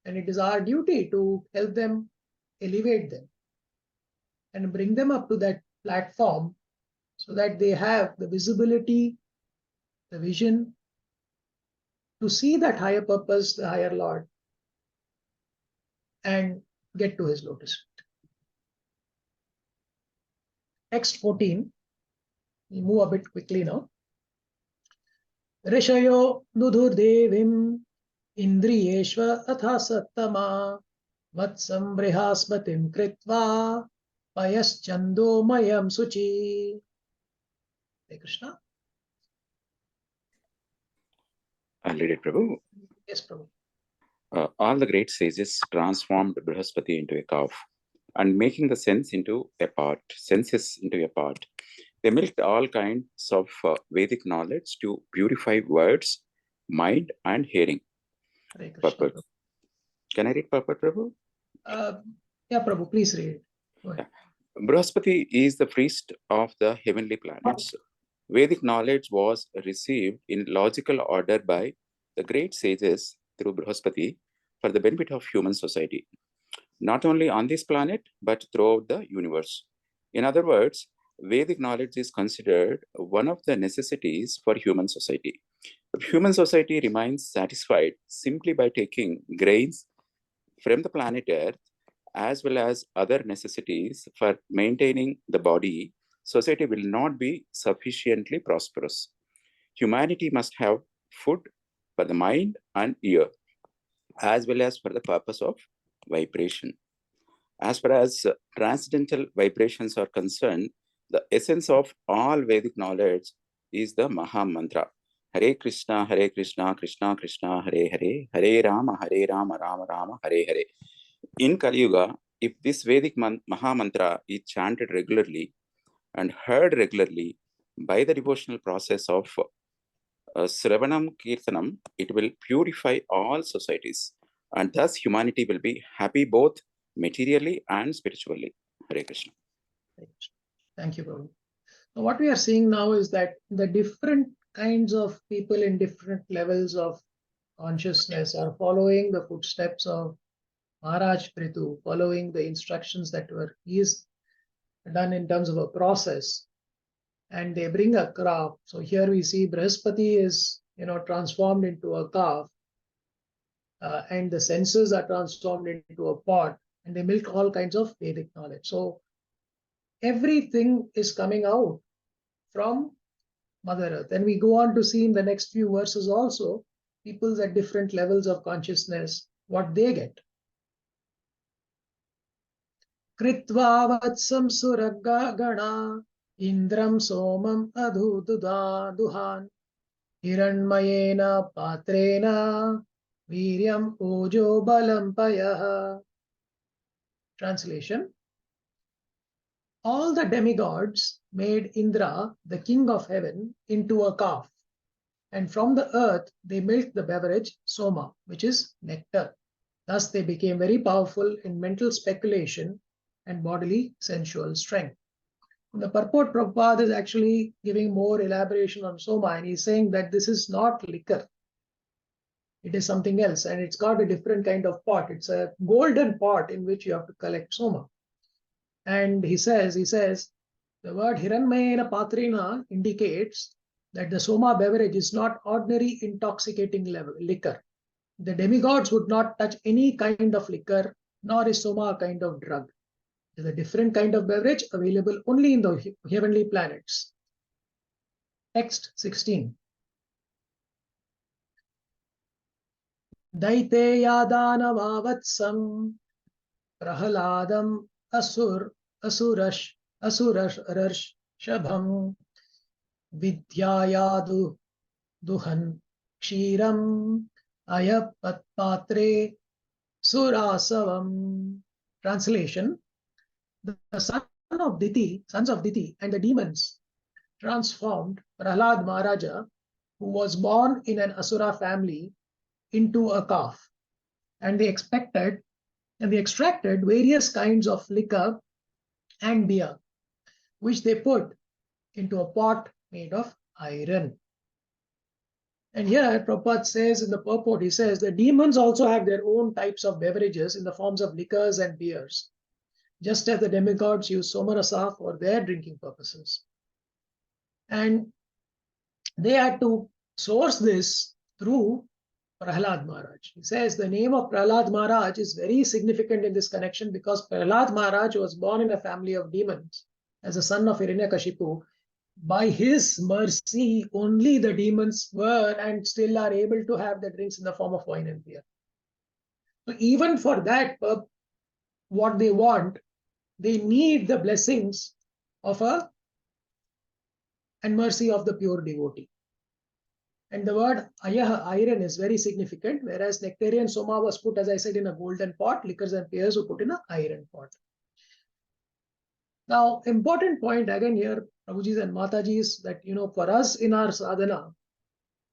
And it is our duty to help them, elevate them, and bring them up to that platform so that they have the visibility, the vision to see that higher purpose, the higher Lord, and get to his lotus feet. Text 14, we move a bit quickly now. Rishayo nudur devim indriyeshva atha sattama vatsam brihaspatim kritva payaschando mayam suchi. Hare Krishna. I'll read it, Prabhu. Yes, Prabhu. All the great sages transformed Brihaspati into a calf and making the senses into a pot. They milked all kinds of Vedic knowledge to purify words, mind, and hearing. Hare Krishna. Purport. Can I read purport, Prabhu? Yeah, Prabhu, please read. Go ahead. Brihaspati is the priest of the heavenly planets. Vedic knowledge was received in logical order by the great sages through Brihaspati for the benefit of human society, not only on this planet, but throughout the universe. In other words, Vedic knowledge is considered one of the necessities for human society. If human society remains satisfied simply by taking grains from the planet Earth, as well as other necessities for maintaining the body, society will not be sufficiently prosperous. Humanity must have food for the mind and ear, as well as for the purpose of vibration. As far as transcendental vibrations are concerned, the essence of all Vedic knowledge is the Maha Mantra. Hare Krishna, Krishna Krishna, Hare Hare, Hare Rama, Rama Rama, Hare Hare. In Kali Yuga, if this Vedic Maha Mantra is chanted regularly and heard regularly by the devotional process of Sravanam Kirtanam, it will purify all societies, and thus humanity will be happy both materially and spiritually. Hare Krishna. Thank you, Prabhu. So what we are seeing now is that the different kinds of people in different levels of consciousness are following the footsteps of Maharaj Prithu, following the instructions that he is done in terms of a process, and they bring a calf. So here we see Brihaspati is transformed into a calf, and the senses are transformed into a pot, and they milk all kinds of Vedic knowledge. So everything is coming out from Mother Earth. And we go on to see in the next few verses also peoples at different levels of consciousness, what they get. Kritva vatsam suragga gana indram somam duhan hiranmayena patrena viryam ojo balam payah. Translation: all the demigods made Indra, the king of heaven, into a calf, and from the earth they milked the beverage soma, which is nectar. Thus they became very powerful in mental speculation and bodily sensual strength. And the purport, Prabhupada is actually giving more elaboration on soma, and he's saying that this is not liquor. It is something else, and it's got a different kind of pot. It's a golden pot in which you have to collect soma. And he says, the word Hiranmayena Patrina indicates that the soma beverage is not ordinary intoxicating liquor. The demigods would not touch any kind of liquor, nor is soma a kind of drug. It is a different kind of beverage available only in the heavenly planets. Text 16. Daiteyadanavam Prahaladam Asurash Shabham Vidyayadu Duhan Kshiram Ayapatpatre Surasavam. Translation: the sons of Diti and the demons transformed Prahlad Maharaja, who was born in an Asura family, into a calf, and they extracted various kinds of liquor and beer, which they put into a pot made of iron. And here Prabhupada says in the purport, he says the demons also have their own types of beverages in the forms of liquors and beers, just as the demigods use somarasa for their drinking purposes. And they had to source this through Prahlad Maharaj. He says the name of Prahlad Maharaj is very significant in this connection because Prahlad Maharaj was born in a family of demons as a son of Hiranyakashipu. By his mercy, only the demons were and still are able to have the drinks in the form of wine and beer. So even for that, what they want, they need the blessings of and mercy of the pure devotee. And the word ayah, iron, is very significant, whereas nectarian soma was put, as I said, in a golden pot, liquors and pears were put in an iron pot. Now, important point again here, Prabhujis and Matajis, that for us in our sadhana,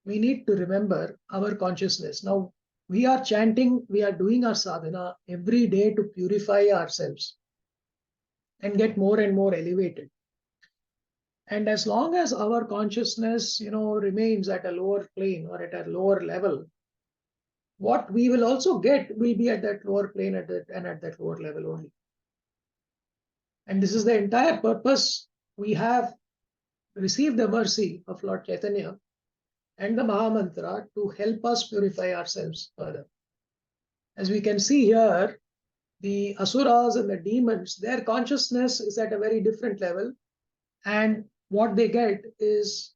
we need to remember our consciousness. Now, we are chanting, we are doing our sadhana every day to purify ourselves and get more and more elevated. And as long as our consciousness, remains at a lower plane or at a lower level, what we will also get will be at that lower plane and at that lower level only. And this is the entire purpose. We have received the mercy of Lord Chaitanya and the Mahamantra to help us purify ourselves further. As we can see here, the asuras and the demons, their consciousness is at a very different level, and what they get is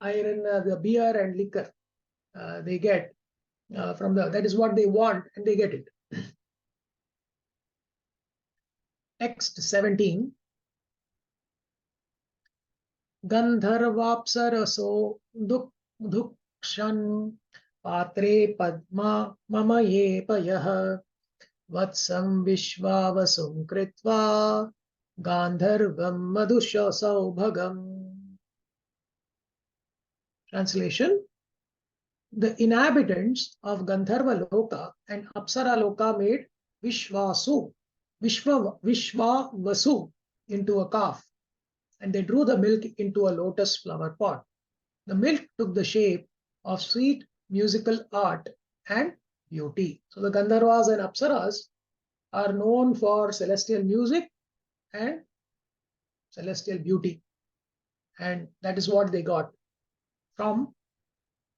iron, the beer and liquor. They get that is what they want, and they get it. Text 17. Gandharvapsaraso dukshan patre padma mamaye payah vatsam vishvavasum kritva gandharvam madhushasau bhagam. Translation. The inhabitants of Gandharva Loka and Apsara Loka made Vishvasu into a calf, and they drew the milk into a lotus flower pot. The milk took the shape of sweet musical art and beauty. So the Gandharvas and Apsaras are known for celestial music and celestial beauty, and that is what they got from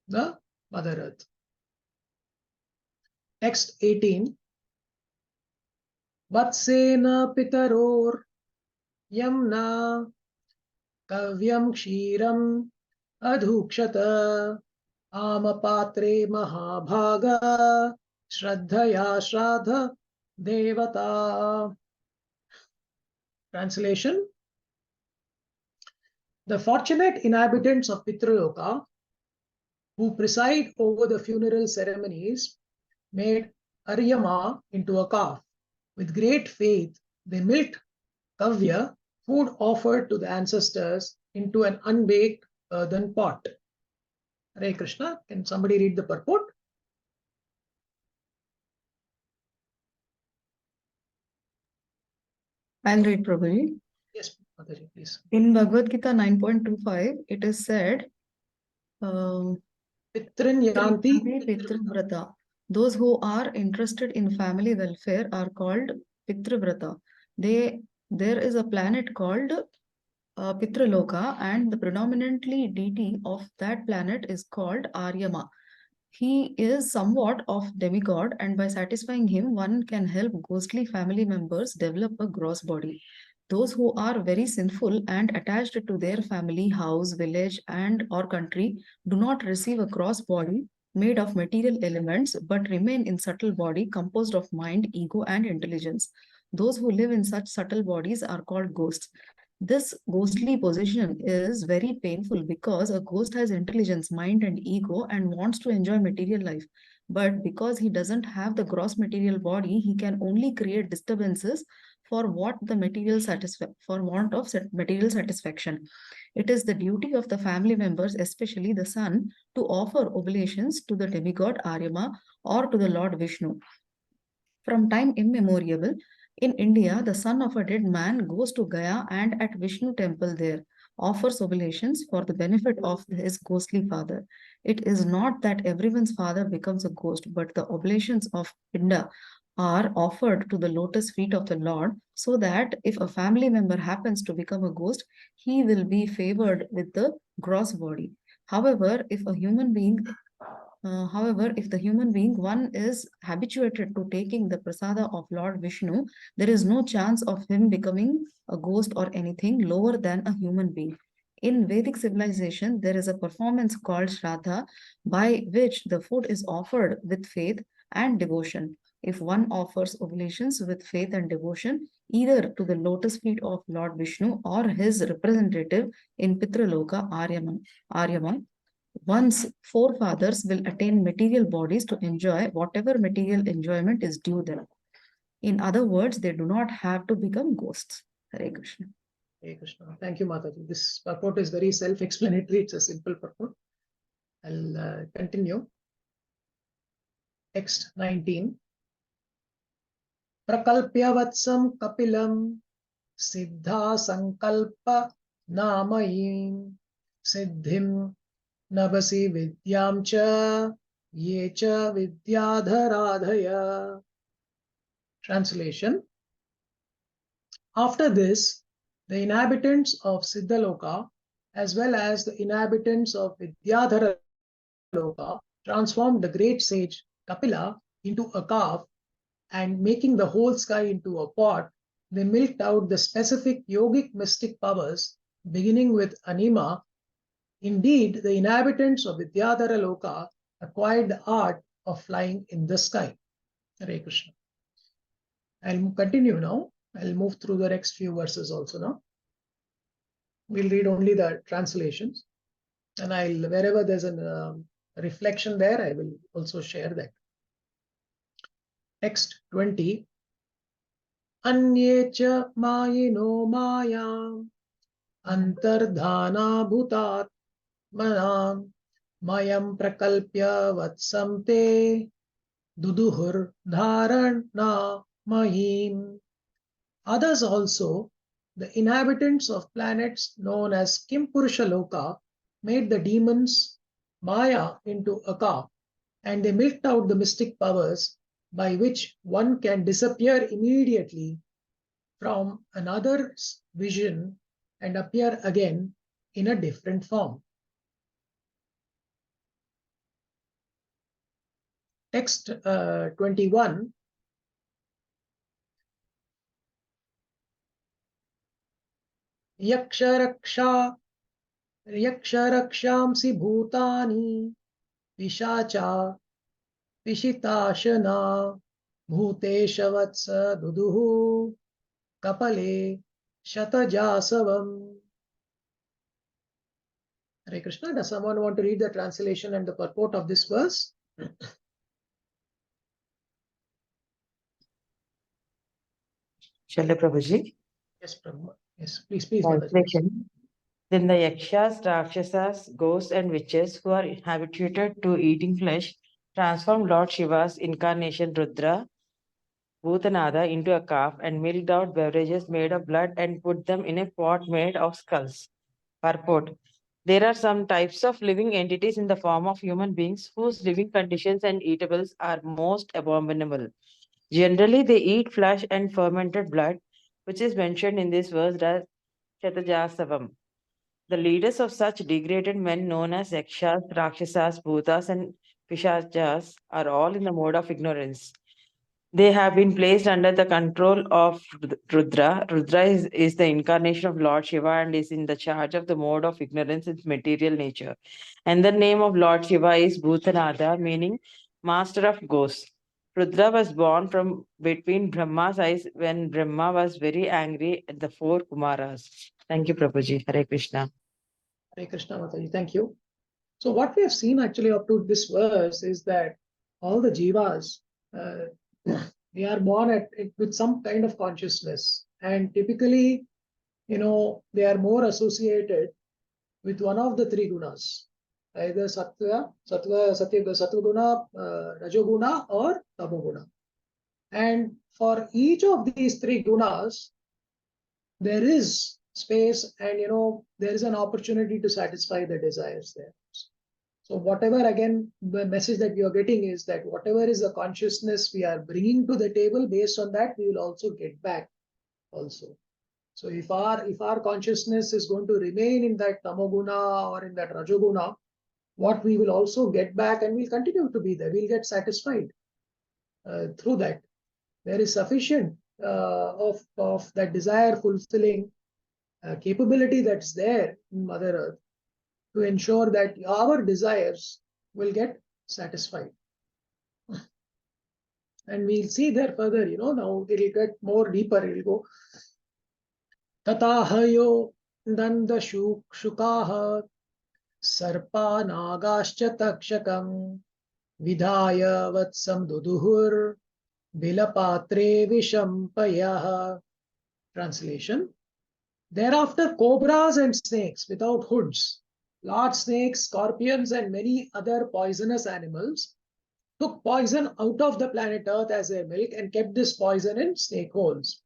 the Mother Earth. Text 18. Vatsena pitaror yamna kavyam kshiram adhukshata amapatre mahabhaga shraddhaya shraddha devata. Translation. The fortunate inhabitants of Pitraloka who preside over the funeral ceremonies made Aryama into a calf. With great faith, they milked kavya, food offered to the ancestors, into an unbaked earthen pot. Hare Krishna. Can somebody read the purport? I'll read, Prabhuji. Yes, Mataji, please. In Bhagavad Gita 9.25, it is said, Pitrin yanti Pitrivrata. Those who are interested in family welfare are called Pitrivrata. There is a planet called Pitraloka, and the predominantly deity of that planet is called Aryama. He is somewhat of demigod, and by satisfying him, one can help ghostly family members develop a gross body. Those who are very sinful and attached to their family, house, village, and or country do not receive a gross body made of material elements, but remain in subtle body composed of mind, ego, and intelligence. Those who live in such subtle bodies are called ghosts. This ghostly position is very painful because a ghost has intelligence, mind, and ego and wants to enjoy material life. But because he doesn't have the gross material body, he can only create disturbances for want of material satisfaction. It is the duty of the family members, especially the son, to offer oblations to the demigod Aryama or to the Lord Vishnu. From time immemorial, in India, the son of a dead man goes to Gaya and at Vishnu temple there offers oblations for the benefit of his ghostly father. It is not that everyone's father becomes a ghost, but the oblations of Pinda are offered to the lotus feet of the Lord, so that if a family member happens to become a ghost, he will be favored with the gross body. However, if the human being one is habituated to taking the prasada of Lord Vishnu, there is no chance of him becoming a ghost or anything lower than a human being. In Vedic civilization, there is a performance called Shraddha, by which the food is offered with faith and devotion. If one offers oblations with faith and devotion, either to the lotus feet of Lord Vishnu or his representative in Pitraloka, Aryama, one's forefathers will attain material bodies to enjoy whatever material enjoyment is due them. In other words, they do not have to become ghosts. Hare Krishna. Hare Krishna. Thank you, Mataji. This purport is very self-explanatory. It's a simple purport. I'll continue. Text 19. Prakalpya vatsam kapilam siddha sankalpa namayim siddhim nabasi vidyam cha ye cha vidyadharadhaya. Translation. After this, the inhabitants of Siddhaloka as well as the inhabitants of Vidyadhara Loka transformed the great sage Kapila into a calf, and making the whole sky into a pot, they milked out the specific yogic mystic powers, beginning with Anima. Indeed, the inhabitants of Vidyadhara Loka acquired the art of flying in the sky. Hare Krishna. I'll continue now. I'll move through the next few verses also now. We'll read only the translations, and wherever there's a reflection there, I will also share that. Text 20. Anye cha mayino mayam antardhana bhutat manam mayam prakalpya vatsamte duduhur dharana mahim. Others also, the inhabitants of planets known as Kimpurushaloka, made the demons Maya into a cow, and they milked out the mystic powers by which one can disappear immediately from another's vision and appear again in a different form. Text 21. Yaksharaksham bhutani pishacha Pishitashana Bhuteshavatsa Duduhu Kapale Shatajasavam. Hare Krishna. Does someone want to read the translation and the purport of this verse? Shalya Prabhuji. Yes, Prabhu. Yes, please, Mataji. Translation. Then the Yakshas, Rakshasas, ghosts, and witches who are habituated to eating flesh transformed Lord Shiva's incarnation Rudra, Bhutanada, into a calf and milked out beverages made of blood and put them in a pot made of skulls. Purport. There are some types of living entities in the form of human beings whose living conditions and eatables are most abominable. Generally, they eat flesh and fermented blood, which is mentioned in this verse as Shatajasavam. The leaders of such degraded men, known as Yakshas, Rakshasas, Bhutas, and Pishachas, are all in the mode of ignorance. They have been placed under the control of Rudra. Rudra is the incarnation of Lord Shiva and is in the charge of the mode of ignorance in material nature. And the name of Lord Shiva is Bhutanada, meaning master of ghosts. Rudra was born from between Brahma's eyes when Brahma was very angry at the four Kumaras. Thank you, Prabhuji. Hare Krishna. Hare Krishna, Mataji. Thank you. So what we have seen actually up to this verse is that all the jivas, they are born with some kind of consciousness, and typically, they are more associated with one of the three gunas, either sattva guna, rajoguna, or tamoguna. And for each of these three gunas, there is space, and there is an opportunity to satisfy the desires there. So whatever, again, the message that we are getting is that whatever is the consciousness we are bringing to the table, based on that, we will also get back also. So if our consciousness is going to remain in that tamoguna or in that rajoguna, what we will also get back, and we'll continue to be there, we'll get satisfied through that. There is sufficient of that desire fulfilling capability that's there in Mother Earth to ensure that our desires will get satisfied. And we'll see there further, now it'll get more deeper, it'll go. Tatahayo Nanda Shukaha Sarpa Nagascha Takshakam Vidhaya Vatsam Duduhur Vilapatre Vishampayaha. Translation. Thereafter, cobras and snakes without hoods, large snakes, scorpions, and many other poisonous animals took poison out of the planet Earth as their milk and kept this poison in snake holes.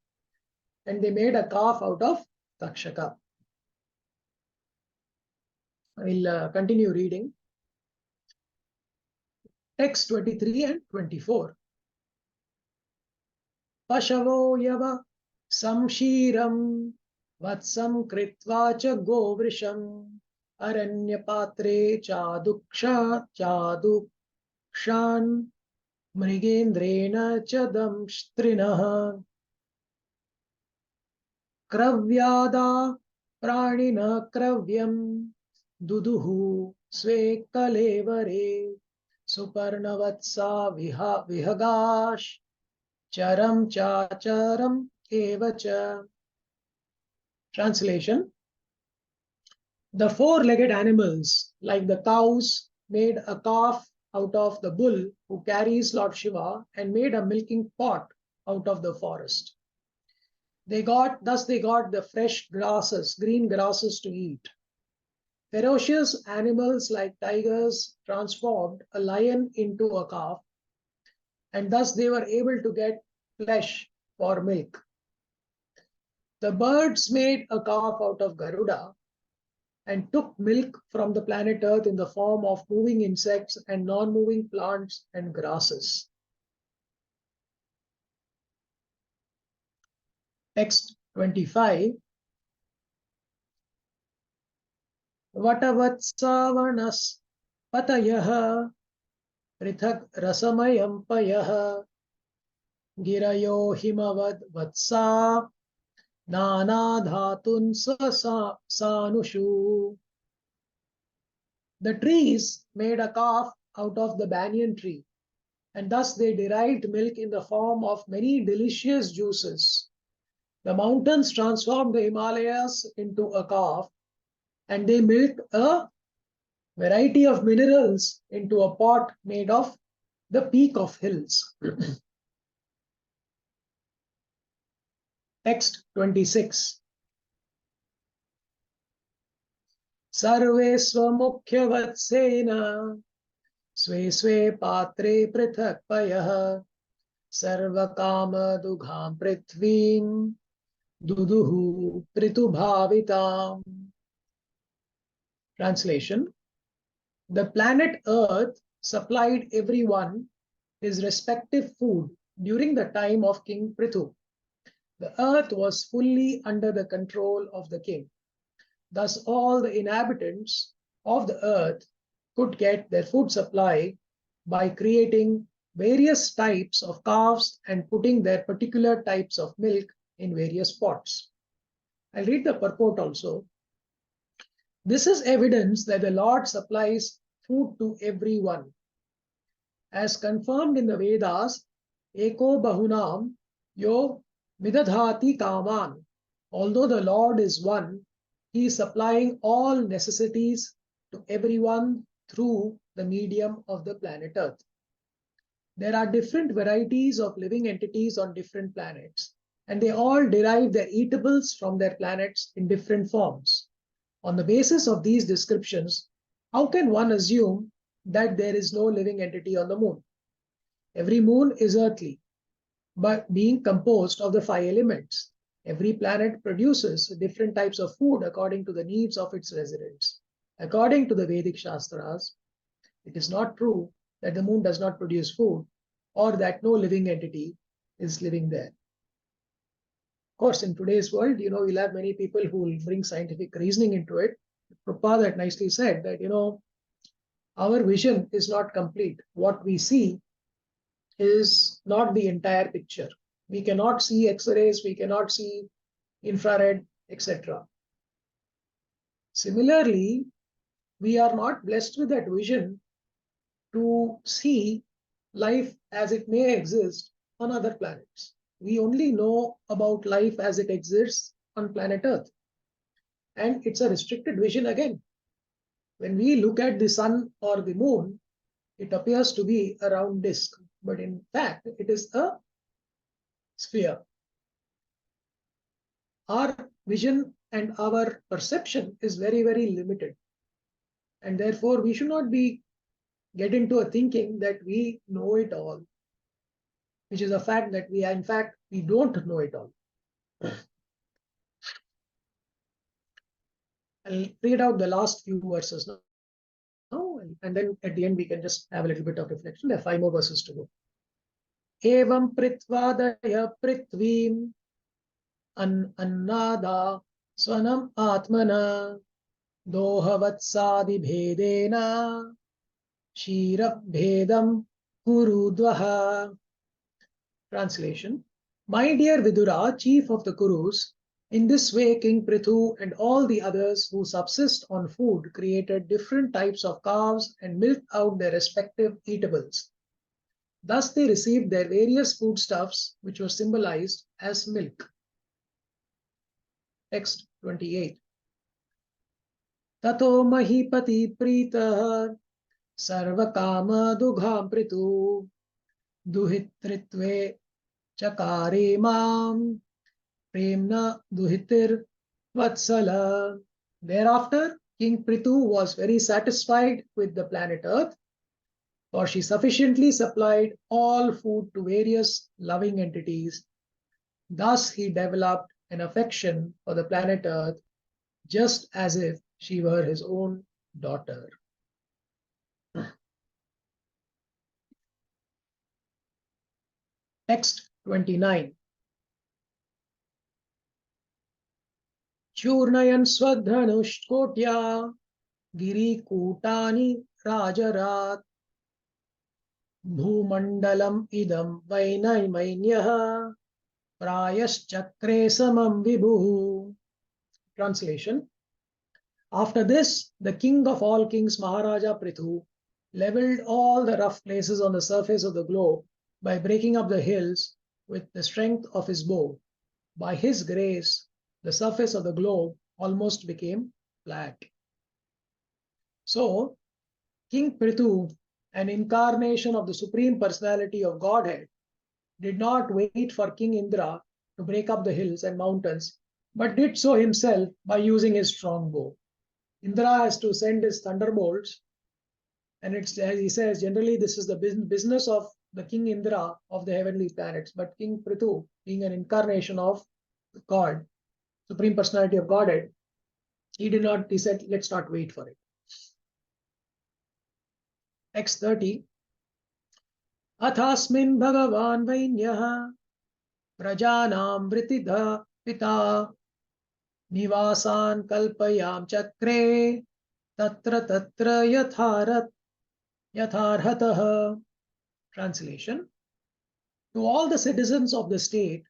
And they made a calf out of Takshaka. I will continue reading. Text 23 and 24. Pashavo yava samshiram vatsam kritva cha govrisham aranyapatre chadukshan mrigendrena cha damstrinah kravyada pranina kravyam duduhu sve kalevare suparnavatsa vihagash charam chacharam evacha. Translation: the four-legged animals, like the cows, made a calf out of the bull who carries Lord Shiva and made a milking pot out of the forest. Thus they got the fresh grasses, green grasses to eat. Ferocious animals like tigers transformed a lion into a calf, and thus they were able to get flesh for milk. The birds made a calf out of Garuda and took milk from the planet Earth in the form of moving insects and non-moving plants and grasses. Text 25. Vatavatsavanas patayah prithak rasamayam payah girayo himavad vatsa nana dhatun sanushu. The trees made a calf out of the banyan tree, and thus they derived milk in the form of many delicious juices. The mountains transformed the Himalayas into a calf, and they milked a variety of minerals into a pot made of the peak of hills. Text 26. Sarve swamukhyavatsena swe swe patre prithak payah sarva kama dugham prithvim duduhu pritubhavitam. Translation: the planet Earth supplied everyone his respective food during the time of King Prithu. The earth was fully under the control of the king. Thus, all the inhabitants of the earth could get their food supply by creating various types of calves and putting their particular types of milk in various pots. I'll read the purport also. This is evidence that the Lord supplies food to everyone. As confirmed in the Vedas, Eko Bahunam Yo Vidadhati Kaman. Although the Lord is one, He is supplying all necessities to everyone through the medium of the planet Earth. There are different varieties of living entities on different planets, and they all derive their eatables from their planets in different forms. On the basis of these descriptions, how can one assume that there is no living entity on the moon? Every moon is earthly, but being composed of the 5 elements. Every planet produces different types of food according to the needs of its residents. According to the Vedic Shastras, it is not true that the moon does not produce food or that no living entity is living there. Of course, in today's world, you'll have many people who will bring scientific reasoning into it. Prabhupada had nicely said that, our vision is not complete. What we see is not the entire picture. We cannot see X-rays, we cannot see infrared, etc. Similarly, we are not blessed with that vision to see life as it may exist on other planets. We only know about life as it exists on planet Earth. And it's a restricted vision again. When we look at the sun or the moon, it appears to be a round disk, but in fact, it is a sphere. Our vision and our perception is very, very limited. And therefore, we should not get into a thinking that we know it all, which is a fact that we don't know it all. I'll read out the last few verses now, and then at the end we can just have a little bit of reflection. There are 5 more verses to go. Evam pritvadaya prithvim annada swanam atmana dohavatsadi bhedena shirab bhedam kurudvaha. Translation: my dear Vidura, chief of the Kurus, in this way King Prithu and all the others who subsist on food created different types of calves and milked out their respective eatables. Thus they received their various foodstuffs, which were symbolized as milk. Text 28. Tato mahipati prita sarvakama dugham pritu duhitritve chakare mam premna duhitir vatsala. Thereafter, King Prithu was very satisfied with the planet Earth, for she sufficiently supplied all food to various loving entities. Thus, he developed an affection for the planet Earth, just as if she were his own daughter. Text 29. Churnayan swadhanushkotya girikutani rajarat bhumandalam idam vainaimainyah prayaschakre samam vibhu. Translation. After this, the king of all kings, Maharaja Prithu, leveled all the rough places on the surface of the globe by breaking up the hills with the strength of his bow. By his grace, the surface of the globe almost became flat. So, King Prithu, an incarnation of the Supreme Personality of Godhead, did not wait for King Indra to break up the hills and mountains, but did so himself by using his strong bow. Indra has to send his thunderbolts, and it's, as he says, generally this is the business of the King Indra of the heavenly planets. But King Prithu, being an incarnation of God, Supreme Personality of Godhead, he said, let's not wait for it. Text 30. Athasmin bhagavan vainyah prajanam vritidha pita nivasan kalpayam chakre tatra yatharhatah. Translation. To all the citizens of the state,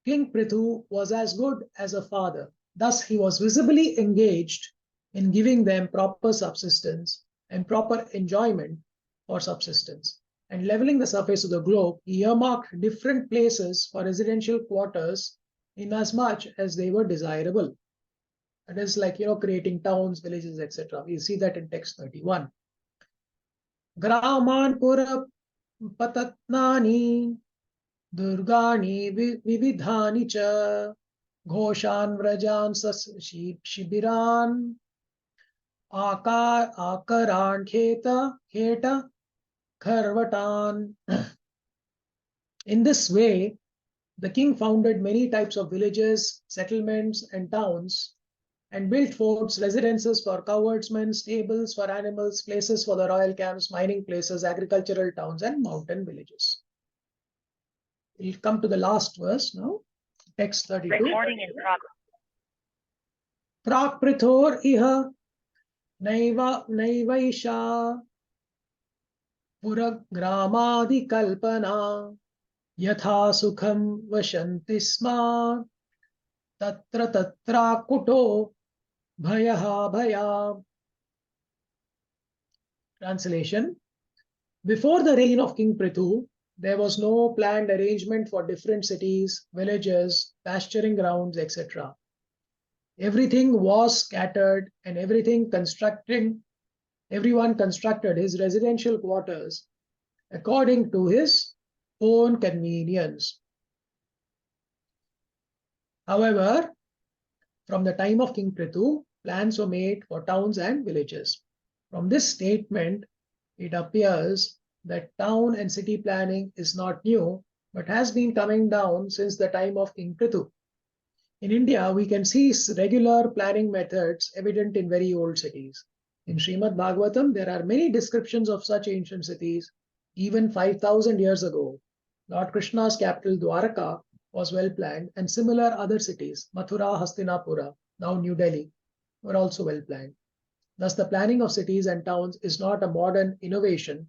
King Prithu was as good as a father. Thus, he was visibly engaged in giving them proper subsistence and proper enjoyment for subsistence. And leveling the surface of the globe, he earmarked different places for residential quarters inasmuch as they were desirable. That is like, creating towns, villages, etc. We see that in text 31. Graman pura patatnani Durgani vividhani cha ghoshan vrajan shibiran akaran kheta kharvatan. In this way, the king founded many types of villages, settlements, and towns, and built forts, residences for cowherdsmen, stables for animals, places for the royal camps, mining places, agricultural towns, and mountain villages. We'll come to the last verse now. Text 32. Recording in progress. Prakrithor iha naivaisha puragramadi kalpana yatha sukham vashanti sma tatra kuto bhayaha bhaya. Translation. Before the reign of King Prithu, there was no planned arrangement for different cities, villages, pasturing grounds, etc. Everything was scattered, and everyone constructed his residential quarters according to his own convenience. However, from the time of King Prithu, plans were made for towns and villages. From this statement, it appears that town and city planning is not new, but has been coming down since the time of King Prithu. In India, we can see regular planning methods evident in very old cities. In Srimad Bhagavatam, there are many descriptions of such ancient cities, even 5,000 years ago. Lord Krishna's capital, Dwaraka, was well planned, and similar other cities, Mathura, Hastinapura, now New Delhi, were also well planned. Thus, the planning of cities and towns is not a modern innovation,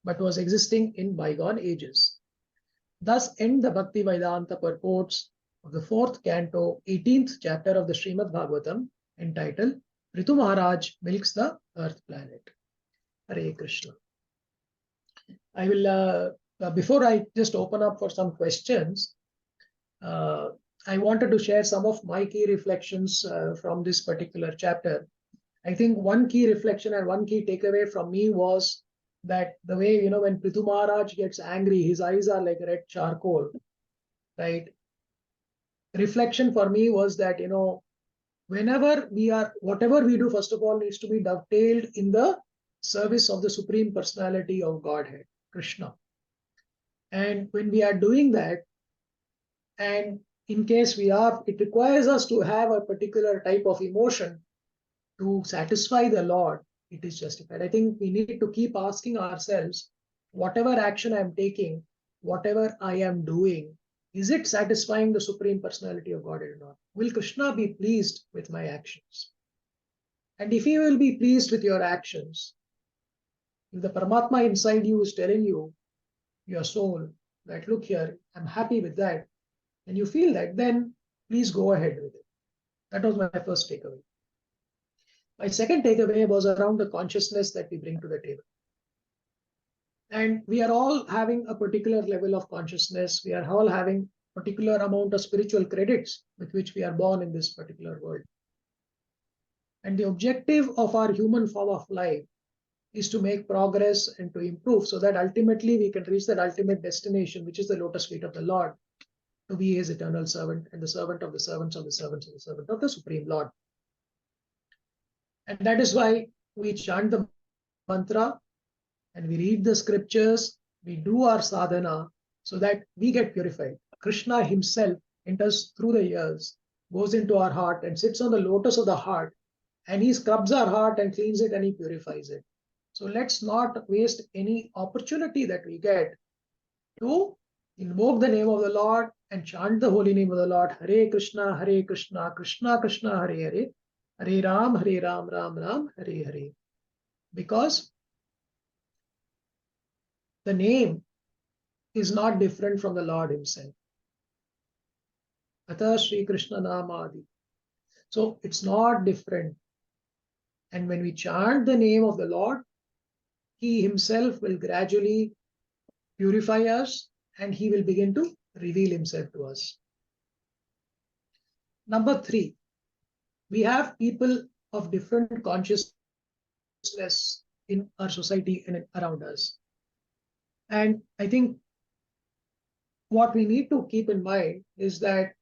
but was existing in bygone ages. Thus end the Bhakti Vedanta purports of the 4th canto, 18th chapter of the Srimad Bhagavatam, entitled Prithu Maharaj Milks the Earth Planet. Hare Krishna. I will, before I just open up for some questions, I wanted to share some of my key reflections from this particular chapter. I think one key reflection and one key takeaway from me was that the way, when Prithu Maharaj gets angry, his eyes are like red charcoal, right? Reflection for me was that, whenever whatever we do, first of all, needs to be dovetailed in the service of the Supreme Personality of Godhead, Krishna. And when we are doing that, and in case it requires us to have a particular type of emotion to satisfy the Lord, it is justified. I think we need to keep asking ourselves, whatever action I'm taking, whatever I am doing, is it satisfying the Supreme Personality of God or not? Will Krishna be pleased with my actions? And if he will be pleased with your actions, if the Paramatma inside you is telling you, your soul, that look here, I'm happy with that, and you feel that, then please go ahead with it. That was my first takeaway. My second takeaway was around the consciousness that we bring to the table. And we are all having a particular level of consciousness. We are all having a particular amount of spiritual credits with which we are born in this particular world. And the objective of our human form of life is to make progress and to improve so that ultimately we can reach that ultimate destination, which is the lotus feet of the Lord, to be his eternal servant and the servant of the servants of the servants of the servant of the Supreme Lord. And that is why we chant the mantra and we read the scriptures, we do our sadhana so that we get purified. Krishna himself enters through the ears, goes into our heart and sits on the lotus of the heart, and he scrubs our heart and cleans it and he purifies it. So let's not waste any opportunity that we get to invoke the name of the Lord and chant the holy name of the Lord. Hare Krishna, Krishna Krishna, Hare Hare, Hare Ram, Ram Ram, Hare Hare. Because the name is not different from the Lord himself. Atha Sri Krishna Namadi. So it's not different. And when we chant the name of the Lord, he himself will gradually purify us and he will begin to reveal himself to us. Number 3, we have people of different consciousness in our society and around us. And I think what we need to keep in mind is that,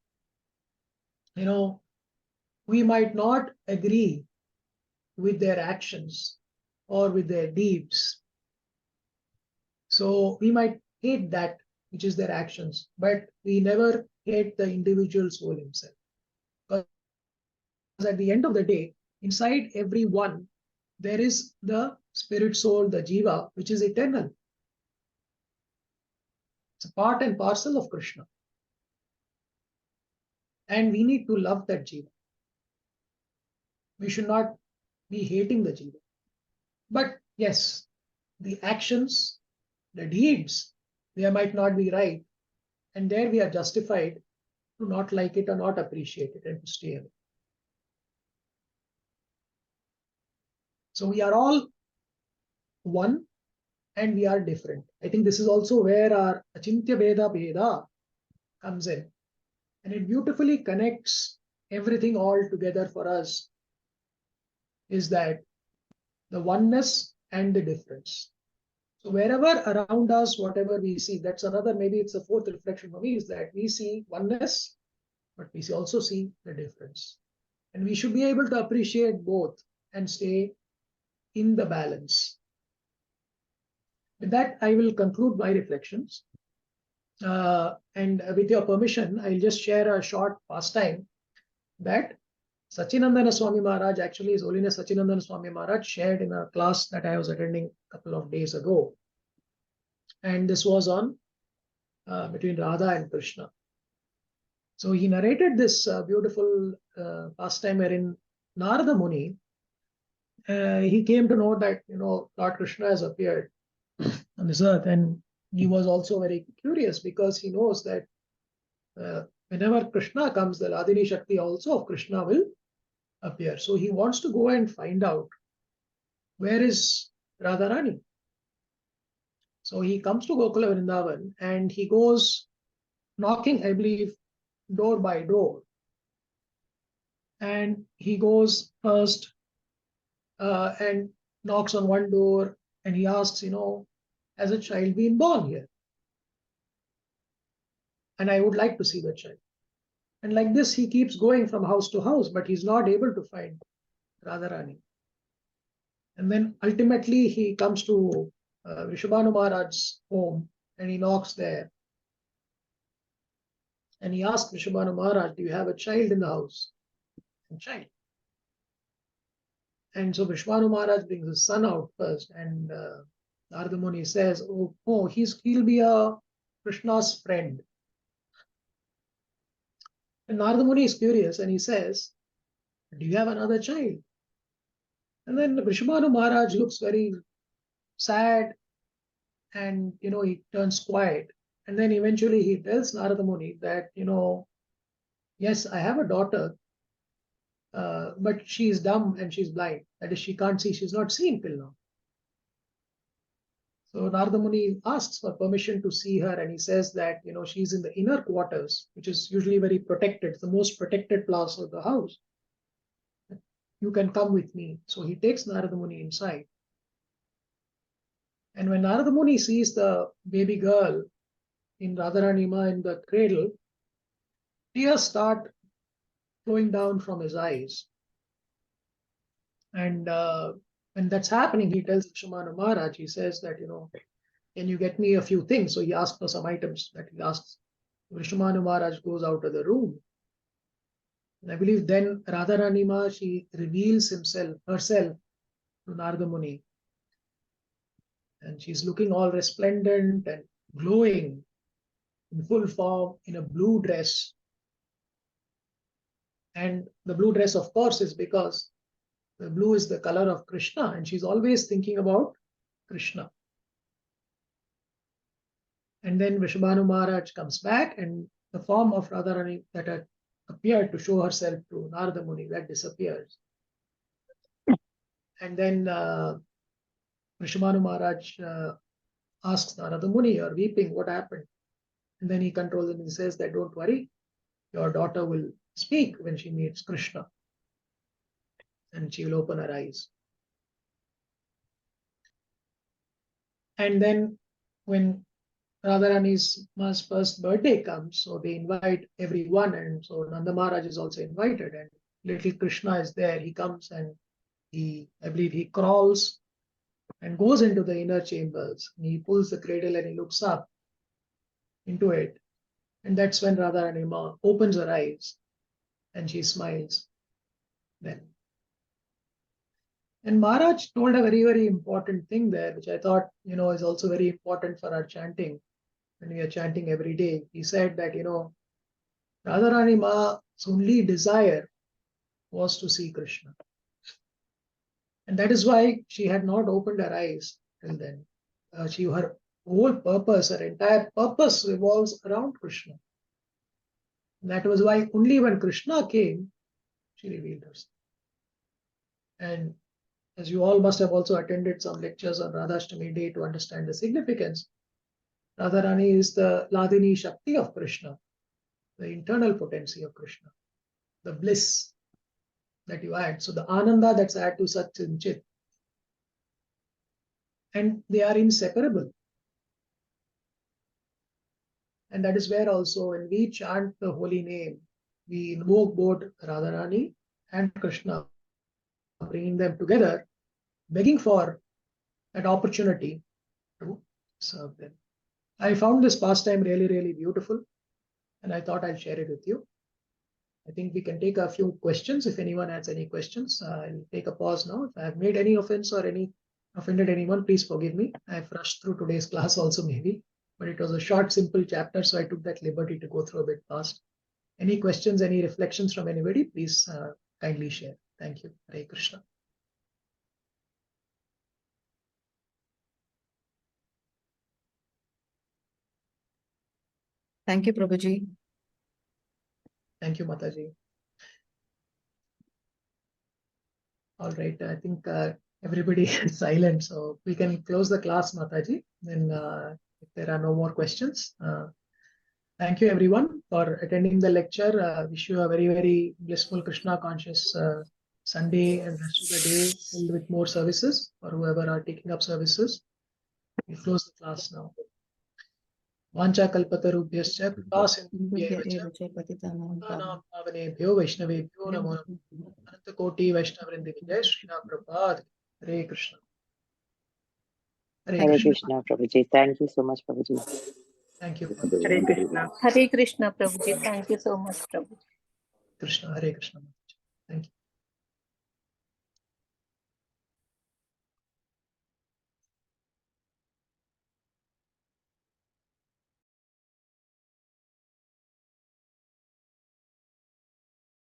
we might not agree with their actions or with their deeds. So we might hate that which is their actions, but we never hate the individual soul himself. Because at the end of the day, inside every one, there is the spirit soul, the jiva, which is eternal. It's a part and parcel of Krishna. And we need to love that jiva. We should not be hating the jiva. But yes, the actions, the deeds, they might not be right. And there we are justified to not like it or not appreciate it and to stay away. So we are all one and we are different. I think this is also where our Achintya Veda Bheda comes in. And it beautifully connects everything all together for us, is that the oneness and the difference. So wherever around us, whatever we see, that's another, maybe it's a fourth reflection for me, is that we see oneness, but we also see the difference. And we should be able to appreciate both and stay in the balance. With that, I will conclude my reflections. And with your permission, I'll just share a short pastime that Sachinandana Swami Maharaj, actually His Holiness Sachinandana Swami Maharaj, shared in a class that I was attending a couple of days ago. And this was on between Radha and Krishna. So he narrated this beautiful pastime wherein Narada Muni, he came to know that, Lord Krishna has appeared on this earth, and he was also very curious because he knows that whenever Krishna comes, the Ladini Shakti also of Krishna will appear. So he wants to go and find out where is Radharani. So he comes to Gokula Vrindavan and he goes knocking, I believe, door by door. And he goes first and knocks on one door, and he asks, has a child been born here? And I would like to see the child. And like this, he keeps going from house to house, but he's not able to find Radharani. And then ultimately he comes to Vrishabhanu Maharaj's home, and he knocks there. And he asks Vrishabhanu Maharaj, do you have a child in the house? A child. And so Vrishabhanu Maharaj brings his son out first, and Narada Muni says, oh, he'll be a Krishna's friend. And Narada Muni is curious, and he says, do you have another child? And then Vrishabhanu Maharaj looks very sad, and he turns quiet. And then eventually he tells Narada Muni that, yes, I have a daughter, but she's dumb and she's blind. That is, she can't see, she's not seen till now. So Narada Muni asks for permission to see her, and he says that, she's in the inner quarters, which is usually very protected, the most protected place of the house. You can come with me. So he takes Narada Muni inside. And when Narada Muni sees the baby girl in Radharani Ma in the cradle, tears start flowing down from his eyes. And when that's happening, he tells Vrishabhanu Maharaj, he says that, can you get me a few things? So he asks for some items that he asks. Vrishabhanu Maharaj goes out of the room. And I believe then Radharani Ma, she reveals herself to Narada Muni. And she's looking all resplendent and glowing in full form in a blue dress. And the blue dress, of course, is because the blue is the color of Krishna, and she's always thinking about Krishna. And then Vrishabhanu Maharaj comes back, and the form of Radharani that had appeared to show herself to Narada Muni, that disappears. And then Vrishabhanu Maharaj asks Narada Muni, you're weeping, what happened? And then he controls him and says that, don't worry, your daughter will speak when she meets Krishna. And she will open her eyes. And then when Radharani's first birthday comes, so they invite everyone, and so Nanda Maharaj is also invited, and little Krishna is there. He comes and I believe he crawls and goes into the inner chambers. And he pulls the cradle and he looks up into it. And that's when Radharani Ma opens her eyes and she smiles then. And Maharaj told a very, very important thing there, which I thought, is also very important for our chanting. When we are chanting every day, he said that, Radharani Ma's only desire was to see Krishna. And that is why she had not opened her eyes till then. Her whole purpose, her entire purpose revolves around Krishna. And that was why only when Krishna came, she revealed herself. And as you all must have also attended some lectures on Radhashtami Day to understand the significance, Radharani is the Ladini Shakti of Krishna, the internal potency of Krishna, the bliss that you add. So the Ananda that's added to Sat and Chit. And they are inseparable. And that is where also when we chant the holy name, we invoke both Radharani and Krishna, bringing them together, begging for that opportunity to serve them. I found this pastime really, really beautiful, and I thought I'll share it with you. I think we can take a few questions. If anyone has any questions, I'll take a pause now. If I have made any offense or offended anyone, please forgive me. I've rushed through today's class also maybe, but it was a short, simple chapter, so I took that liberty to go through a bit fast. Any questions, any reflections from anybody, please kindly share. Thank you. Hare Krishna. Thank you, Prabhuji. Thank you, Mataji. All right, I think everybody is silent, so we can close the class, Mataji. Then if there are no more questions, Thank you everyone for attending the lecture. Wish you a very, very blissful Krishna conscious Sunday and rest of the day filled with more services for whoever are taking up services. We close the class now. Vancha kalpatarubhyascha kripa sindhubhyev cha patitanaam pavanebhyo vaishnavebhyo namo namaha. Ananta koti Vaishnavrinda Vijay Srila Prabhupada. Hare Krishna. Hare Hare Krishna. Krishna, Prabhuji. Thank you so much, Prabhuji. Thank you. Hare Krishna. Hare Krishna, Prabhuji. Thank you so much, Prabhuji. Krishna. Hare Krishna. Thank you.